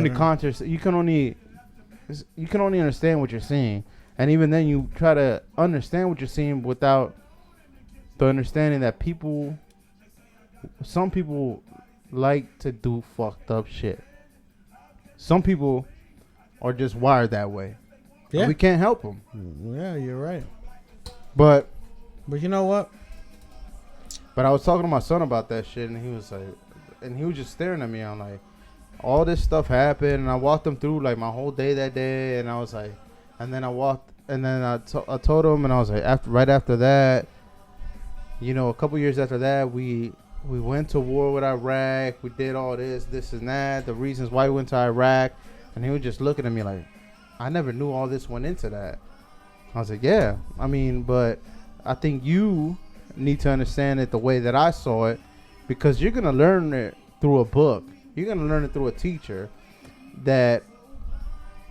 only understand what you're seeing. And even then, you try to understand what you're seeing without the understanding that some people like to do fucked up shit. Some people are just wired that way. Yeah. We can't help them. Yeah, you're right. But you know what? But I was talking to my son about that shit, and he was like, and he was just staring at me. I'm like, all this stuff happened, and I walked him through like my whole day that day, and I was like, and then I told him, and I was like, right after that, you know, a couple years after that, we went to war with Iraq. We did all this and that, the reasons why we went to Iraq. And he was just looking at me like, I never knew all this went into that. I was like, yeah, I mean, but I think you need to understand it the way that I saw it, because you're going to learn it through a book. You're going to learn it through a teacher that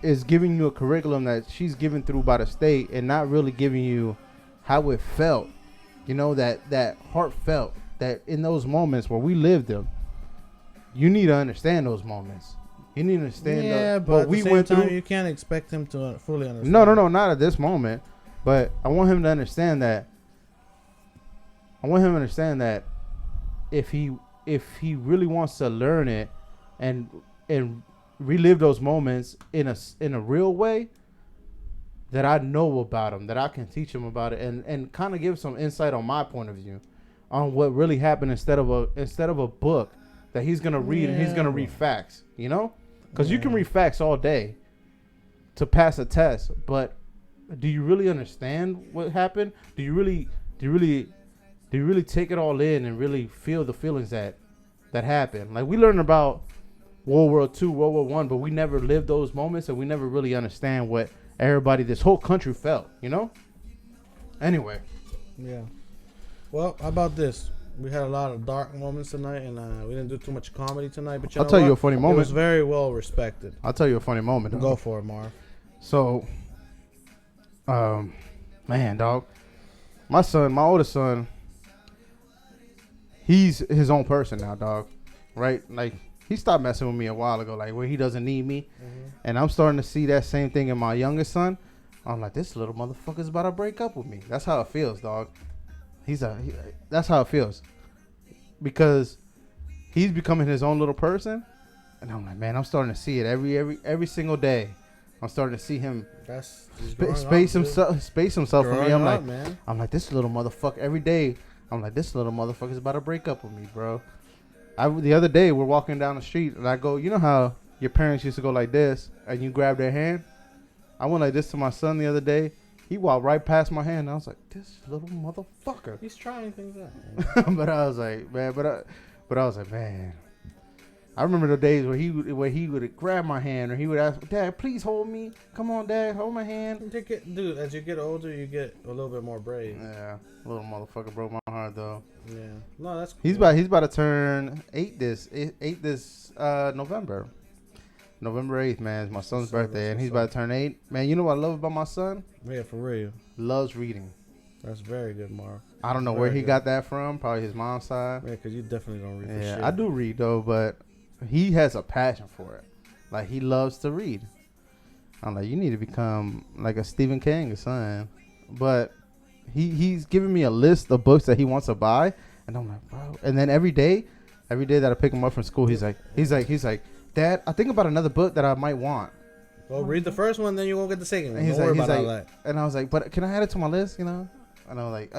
is giving you a curriculum that she's given through by the state and not really giving you how it felt. You know, that heartfelt, that in those moments where we lived them, you need to understand those moments. You need to understand but at the same time, you can't expect him to fully understand. No, not at this moment. But I want him to understand that. If he if he really wants to learn it and relive those moments in a real way, that I know about him, that I can teach him about it, and kind of give some insight on my point of view on what really happened instead of a book that he's gonna read and he's gonna read facts, you know, because you can read facts all day to pass a test, but do you really understand what happened? Do you really take it all in and really feel the feelings that happened? Like, we learned about World War II, World War I, but we never lived those moments, and we never really understand what everybody, this whole country felt, you know? Anyway. Yeah. Well, how about this? We had a lot of dark moments tonight, and we didn't do too much comedy tonight, but I'll tell you a funny moment. It was very well respected. I'll tell you a funny moment. Go for it, Marv. So, man, dog, my oldest son, he's his own person now, dog, right? Like, he stopped messing with me a while ago, like, where he doesn't need me. And I'm starting to see that same thing in my youngest son. I'm like, this little motherfucker's about to break up with me. That's how it feels, dog. That's how it feels. Because he's becoming his own little person. And I'm like, man, I'm starting to see it every single day. I'm starting to see him space himself from me. I'm like, this little motherfucker, every day, I'm like, this little motherfucker's about to break up with me, bro. The other day, we're walking down the street, and I go, you know how your parents used to go like this, and you grab their hand? I went like this to my son the other day. He walked right past my hand, and I was like, this little motherfucker. He's trying things out. But I was like, man, but I was like, man. I remember the days where he would grab my hand, or he would ask, Dad, please hold me. Come on, Dad, hold my hand. Dude, as you get older, you get a little bit more brave. Yeah, little motherfucker broke my heart though. Yeah, no, that's cool. He's about to turn 8 this November. November 8th, man, is my son's birthday, and he's about to turn 8. Man, you know what I love about my son? Yeah, for real. Loves reading. That's very good, Marv. I don't know where he got that from. Probably his mom's side. Yeah, because you definitely don't read for shit. Yeah, I do read, though, but he has a passion for it. Like, he loves to read. I'm like, you need to become like a Stephen King or something. But he's giving me a list of books that he wants to buy, and I'm like, bro. And then every day that I pick him up from school, he's like, Dad, I think about another book that I might want. Well, read the first one, then you won't get the second one. And Don't worry about all that. And I was like, but can I add it to my list, you know? And I was like,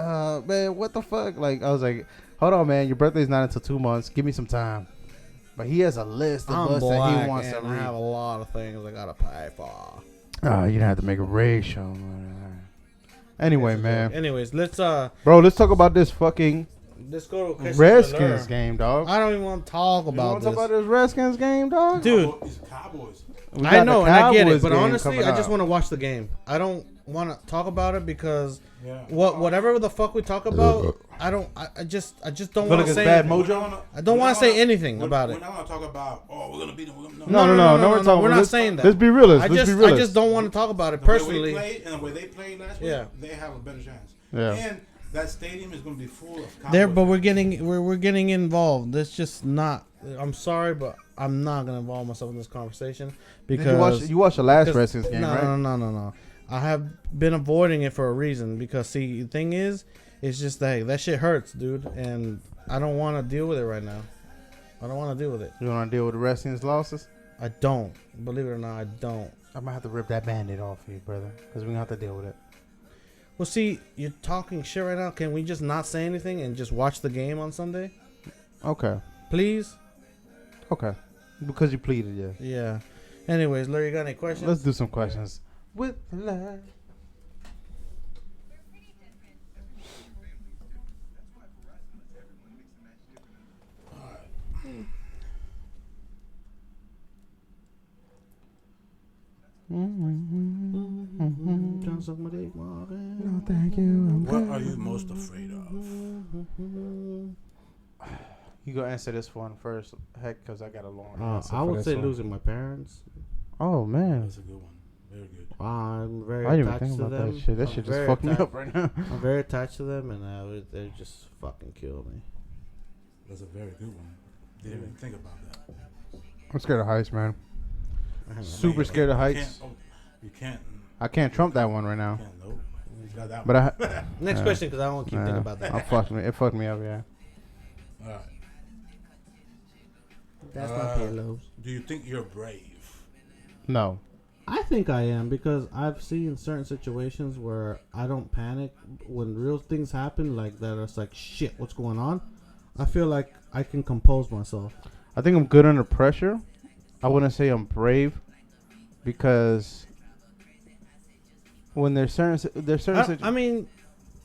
man, what the fuck? Like, I was like, hold on, man, your birthday's not until 2 months. Give me some time. But he has a list of books that he wants to read. I have a lot of things I gotta pay for. Oh, you have to make a ratio. Anyway, man. Anyways, let's bro, let's talk about this fucking Redskins game, dog. I don't even want to talk about this. You want to talk about this Redskins game, dog? Dude. It's Cowboys. I know, and I get it, but honestly, I just want to watch the game. I don't want to talk about it because whatever the fuck we talk about, I just don't want to say bad mojo. I don't want to say anything about it. We're not going to talk about, we're going to beat them. No, we're not saying that. Let's be realist. I just don't want to talk about it personally. The way they played last week, they have a better chance. Yeah. And that stadium is going to be full of Cowboys. But we're getting involved. That's just not. I'm sorry, but I'm not gonna involve myself in this conversation because you watched the last Redskins game, right? No. I have been avoiding it for a reason because see, the thing is, it's just that shit hurts, dude, and I don't want to deal with it right now. I don't want to deal with it. You want to deal with the Redskins losses? I don't. Believe it or not, I don't. I might have to rip that Band-Aid off you, brother, because we're gonna have to deal with it. Well, see, you're talking shit right now. Can we just not say anything and just watch the game on Sunday? Okay. Please? Okay. Because you pleaded, yeah. Yeah. Anyways, Larry, you got any questions? Let's do some questions. With love. No, thank you. What are you most afraid of? You go answer this one first, heck, because I got a long answer. I would say one. losing my parents. Oh man, that's a good one. Very good. I'm very I didn't even attached think to about them. that shit. That shit just fucked me up right now. I'm very attached to them, and they just fucking kill me. That's a very good one. Didn't even think about that. I'm scared of heights, man. Super scared of heights. You can't. I can't trump that one right now. Nope. You got that but one. Next question, because I don't keep thinking about that. It fucked me up, yeah. All right. That's my pillows. Do you think you're brave? No. I think I am because I've seen certain situations where I don't panic when real things happen like that. It's like shit, what's going on? I feel like I can compose myself. I think I'm good under pressure. I wouldn't say I'm brave because when there's certain I mean,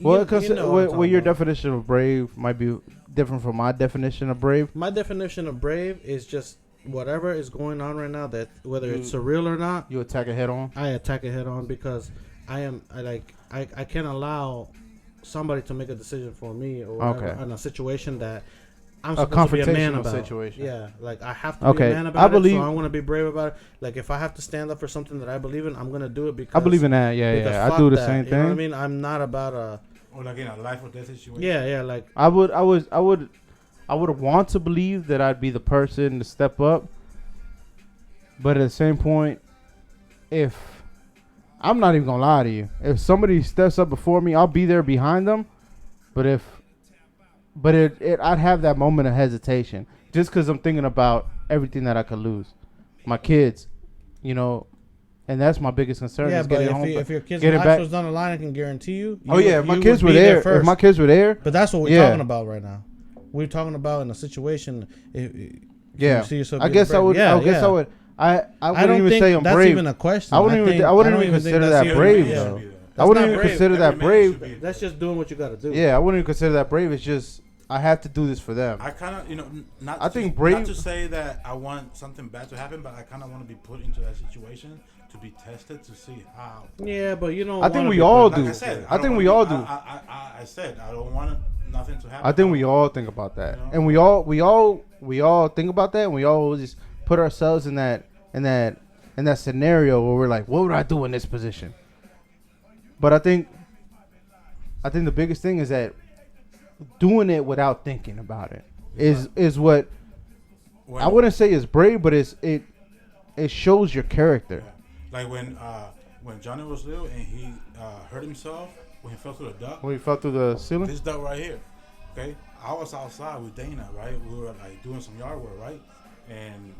well, your definition of brave might be different from my definition of brave. My definition of brave is just whatever is going on right now, that whether it's surreal or not, you attack it head on. I attack it head on because I can't allow somebody to make a decision for me or whatever in a situation that I'm supposed to be a man about. Situation. Yeah, like I have to be a man about it, so I want to be brave about it. Like if I have to stand up for something that I believe in, I'm gonna do it because I believe in that. Yeah. I do the same thing. You know what I mean? I'm not about or like in a life or death situation. Yeah. Like I would want to believe that I'd be the person to step up, but at the same point, if I'm not even gonna lie to you, if somebody steps up before me, I'll be there behind them. But I'd have that moment of hesitation just because I'm thinking about everything that I could lose, my kids, and that's my biggest concern. Yeah, is but if your kids' life was on the line, I can guarantee you. If my kids were there, if my kids were there, but that's what we're talking about right now. We're talking about in a situation. I guess I would. I wouldn't even say I'm that's brave. That's even a question. I wouldn't even consider that brave though. I wouldn't even consider that brave. That's just doing what you got to do. Yeah, I wouldn't even consider that brave. It's just I have to do this for them. I kind of, not to say that I want something bad to happen, but I kind of want to be put into that situation to be tested to see how. Yeah, but I think we all do. Like I said, I think we all do. I said I don't want nothing to happen. I think we all think about that, and we all think about that, and we all just put ourselves in that scenario where we're like, what would I do in this position? But I think the biggest thing is that doing it without thinking about it is what I wouldn't say is brave, but it shows your character. Yeah. Like when Johnny was little and he hurt himself when he fell through the duct. When he fell through the ceiling? This duct right here. Okay? I was outside with Dana, right? We were like doing some yard work, right? And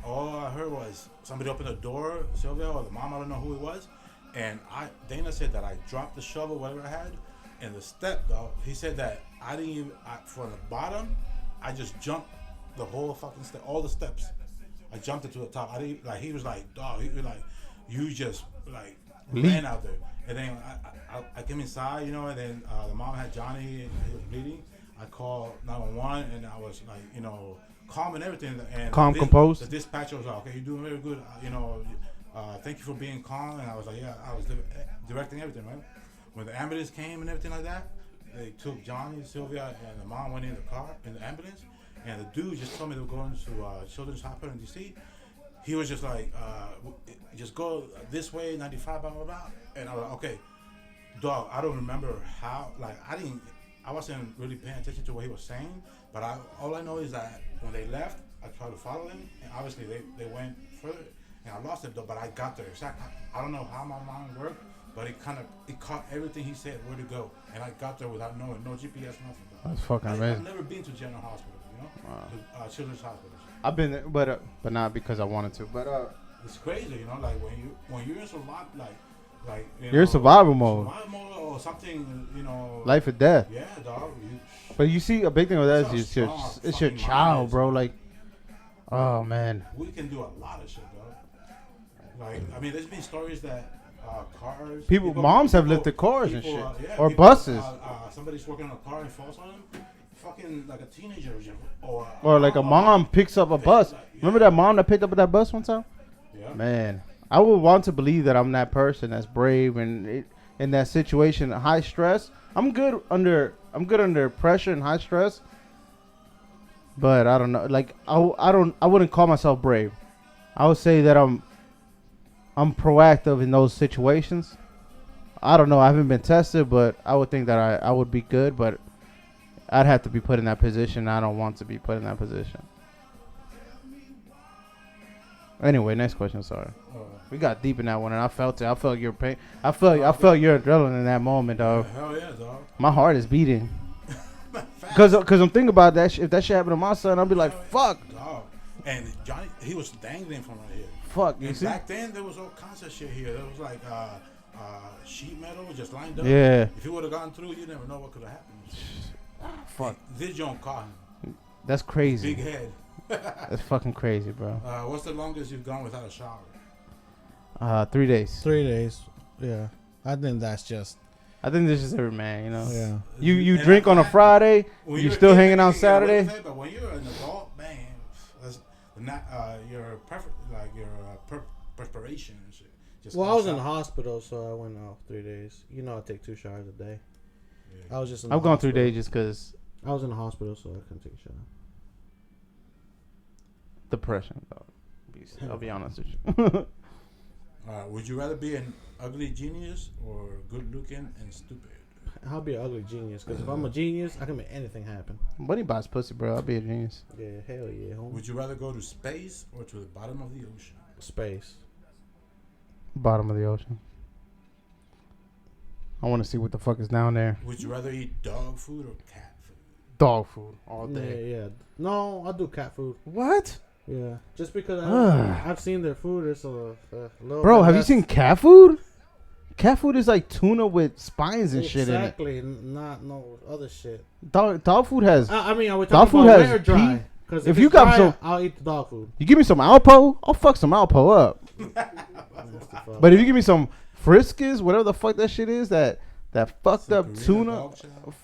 all I heard was somebody open the door, Sylvia or the mom, I don't know who it was. And Dana said that I dropped the shovel, whatever I had, and the step, dog. He said that I didn't even, from the bottom, I just jumped the whole fucking step, all the steps. I jumped it to the top. I didn't, like, he was like, dog, he was like, you just, like, ran out there. And then I came inside, and then the mom had Johnny, and he was bleeding. I called 911, and I was like, calm and everything. And composed? The dispatcher was like, okay, you're doing very good, thank you for being calm. And I was like, yeah, I was directing everything, right? When the ambulance came and everything like that, they took Johnny, Sylvia, and the mom went in the car, in the ambulance. And the dude just told me they were going to Children's Hospital in D.C. He was just like, just go this way, 95, blah, blah, blah. And I was like, okay, dog, I don't remember how, like, I wasn't really paying attention to what he was saying. But all I know is that when they left, I tried to follow them. And obviously they went further. And I lost it, though, but I got there. I don't know how my mind worked, but it caught everything he said, where to go. And I got there without knowing, no GPS, nothing. That's fucking amazing. I've never been to general hospitals, Wow. Children's hospitals. I've been there, but not because I wanted to. But it's crazy, like when you're in survival, like you're in survival mode. Survival mode or something, life or death. Yeah, dog. But you see, a big thing with that is it's your child, bro. Like, oh man. We can do a lot of shit, dog. Like, I mean, there's been stories that cars. Moms have lifted cars and shit, or buses. Somebody's working on a car and falls on them. Fucking like a teenager, or like a mom picks up a bus. Remember that mom that picked up that bus one time? Yeah. Man, I would want to believe that I'm that person that's brave and in that situation, high stress. I'm good under pressure and high stress. But I don't know. Like I wouldn't call myself brave. I would say that I'm proactive in those situations. I don't know. I haven't been tested, but I would think that I would be good, but I'd have to be put in that position. I don't want to be put in that position. Anyway, next question. Sorry, we got deep in that one, and I felt it. I felt your pain. I felt your adrenaline in that moment, dog. Hell yeah, dog. My heart is beating. Cause I'm thinking about that. If that shit happened to my son, I'd be like, fuck. Dog. And Johnny, he was dangling from right here. Fuck, you And see? back then, there was all kinds of shit here. There was like sheet metal just lined up. Yeah. If he would have gone through, you never know what could have happened. Fuck. This John caught him. That's crazy. Big head. That's fucking crazy, bro. What's the longest you've gone without a shower? 3 days. 3 days. Yeah. I think that's just. I think this is every man, you know. Yeah. You drink on a Friday, you still hanging out Saturday. But when you're an adult, man, that's not your perspiration and shit. Well, I was in the hospital, so I went off 3 days. You know, I take 2 showers a day. Yeah. I was just. I've gone 3 days just because. I was in the hospital, so I couldn't take a shower. Depression, though. I'll be honest with you. Would you rather be an ugly genius or good looking and stupid? I'll be an ugly genius, because if I'm a genius, I can make anything happen. Buddy buys pussy, bro. I'll be a genius. Yeah, hell yeah. Homie. Would you rather go to space or to the bottom of the ocean? Space. Bottom of the ocean. I want to see what the fuck is down there. Would you rather eat dog food or cat food? Dog food all day. Yeah. No, I'll do cat food. What? Yeah, just because I've seen their food. It's a little. Bro, have you seen cat food? Cat food is like tuna with spines and shit in it. Exactly, not no other shit. Dog food has. I mean, are we dog talking food about has wet or dry? Because if you got dry, some, I'll eat the dog food. You give me some Alpo, I'll fuck some Alpo up. But if you give me some Friskies, whatever the fuck that shit is, that fucked up tuna,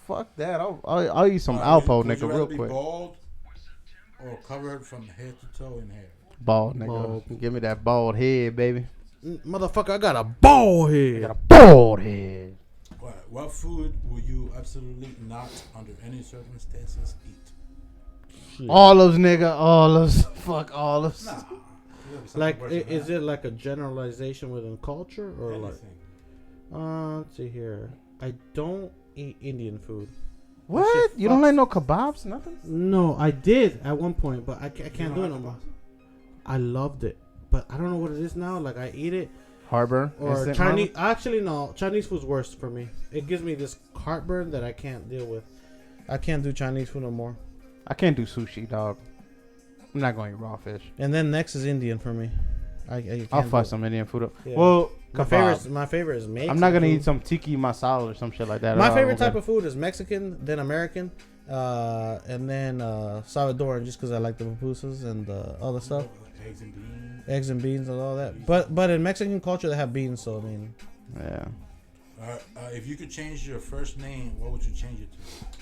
fuck that. I'll eat some Alpo, nigga, real quick. Bald or covered from head to toe in hair? Bald, nigga. Bald. Give me that bald head, baby. Motherfucker, I got a bald head. I got a bald head. What food will you absolutely not, under any circumstances, eat? Shit. Olives, nigga. Olives. Fuck olives. Nah. Like, is it like a generalization within culture or anything? Like? Let's see here. I don't eat Indian food. What? You don't like no kebabs? Nothing? No, I did at one point, but I can't do it no more. I loved it, but I don't know what it is now. Like, I eat it. Heartburn? Or Chinese. Actually, no. Chinese food's worse for me. It gives me this heartburn that I can't deal with. I can't do Chinese food no more. I can't do sushi, dog. I'm not going to eat raw fish. And then next is Indian for me. I'll fuck some Indian food up. Yeah. Well, my favorite is Mexican. I'm not gonna eat some tiki masala or some shit like that. My favorite type of food is Mexican, then American, and then Salvadoran, just because I like the pupusas and other stuff. Eggs and beans and all that. But in Mexican culture they have beans, so I mean. Yeah. If you could change your first name, what would you change it to?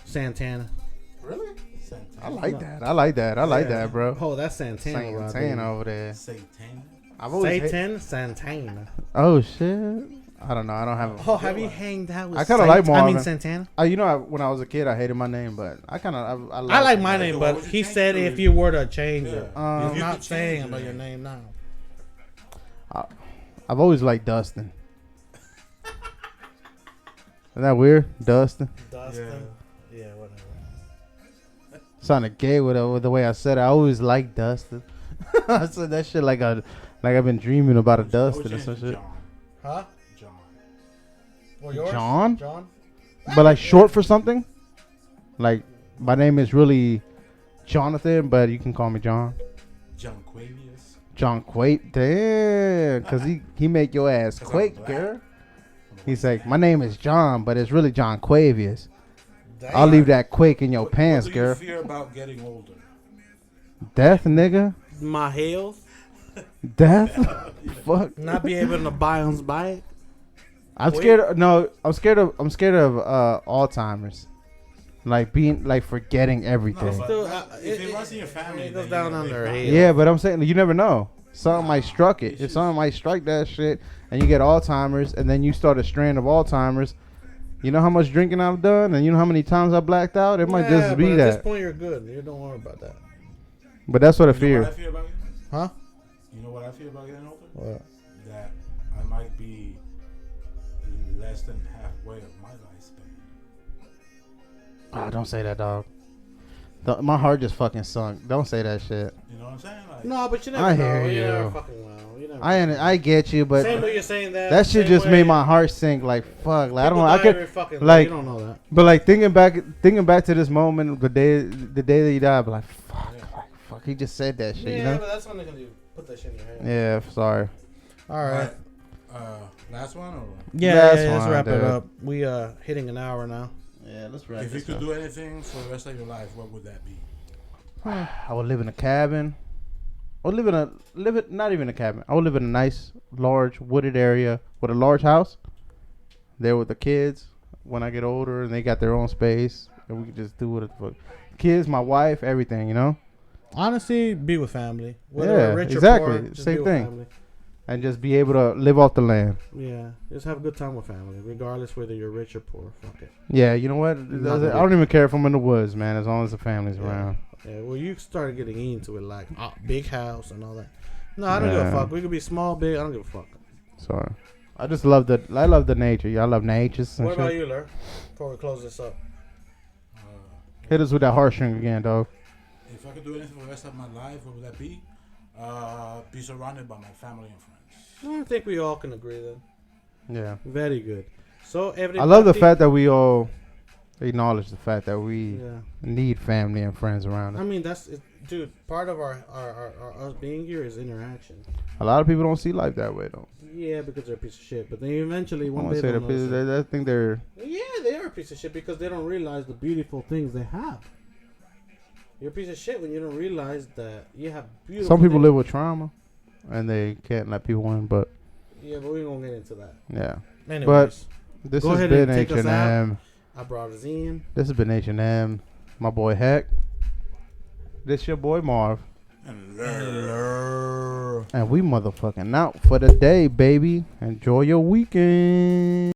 Santana. Really? Santana. I like that. I like that, bro. Oh, that's Santana. Santana over there. Satan. Santana. Oh shit. I don't know. I don't have. Have you hanged out with? I kind of like Marvin. I mean Santana. When I was a kid, I hated my name, but I kind of I like my name, but he said if you were to change it, he's not saying about your name now. I've always liked Dustin. Isn't that weird, Dustin? Yeah, whatever. Sounded gay with the way I said it. I always liked Dustin. I said that shit like I've been dreaming about a Dustin or some shit. Huh? John. Well, yours? John? But like short for something? Like my name is really Jonathan, but you can call me John. John Quavius. John Quake. Damn. Because he make your ass quake, girl. He's like, my name is John, but it's really John Quavius. Damn. I'll leave that quake in your pants, girl. What do you fear about getting older? Death, nigga. My health. Death. Fuck. Not be able to balance bike. I'm scared. I'm scared of Alzheimer's. Like forgetting everything. No, if it runs in your family, it goes down on their head. Yeah, but I'm saying you never know. Something might struck it. If something might strike that shit, and you get Alzheimer's, and then you start a strand of Alzheimer's. You know how much drinking I've done, and you know how many times I blacked out. It might just be but that. At this point, you're good. You don't worry about that. But that's what I You fear. know what I fear about you? Huh? You know what I fear about getting older? What? That I might be less than halfway of my lifespan. Don't say that, dog. My heart just fucking sunk. Don't say that shit. You know what I'm saying? Like, No, but you never I know. hear you. Never fucking know. You never I get you, but same way you're saying that. That shit just made my heart sink. Like fuck. Like, I don't know. I could like. You don't know that. But like thinking back to this moment, the day that you died, I'd be like fuck, fuck, he just said that shit, yeah, you know? but that's when they're gonna put that shit in your head. Yeah, sorry. All right. Last one or? Yeah, let's wrap it up. We hitting an hour now. Yeah, let's wrap If you could do anything for the rest of your life, what would that be? I would live in a cabin. I would not even a cabin. I would live in a nice, large, wooded area with a large house. There with the kids when I get older and they got their own space. And we could just do what the fuck. Kids, my wife, everything, you know? Honestly, be with family. Whether Yeah, rich exactly. or poor, just Same be with thing. family. And just be able to live off the land. Yeah, just have a good time with family, regardless whether you're rich or poor. Fuck it. Yeah, you know what? I don't even care if I'm in the woods, man, as long as the family's around. Yeah, well, you started getting into it, like big house and all that. No, I don't give a fuck. We could be small, big. I don't give a fuck. Sorry. I just love I love the nature. I love nature. What about you, Ler? Before we close this up. Hit us with that heartstring again, dog. If I could do anything for the rest of my life, what would that be? Be surrounded by my family and friends. I think we all can agree then. Yeah. Very good. So everybody. I love the fact that we all acknowledge the fact that we Yeah. need family and friends around us. I mean, that's it, dude. Part of our us being here is interaction. A lot of people don't see life that way, though. Yeah, because they're a piece of shit. But then eventually, I one want day to say they'll that notice it. I think they're. Yeah, they are a piece of shit because they don't realize the beautiful things they have. You're a piece of shit when you don't realize that you have beautiful. Some people things. live with trauma, and they can't let people in. But Yeah, but we won't get into that. yeah. Anyways, But this go has ahead been and take us HNM. I brought us in. This has been HNM. My boy Heck. This your boy Marv. And learn. And we motherfucking out for the day, baby. Enjoy your weekend.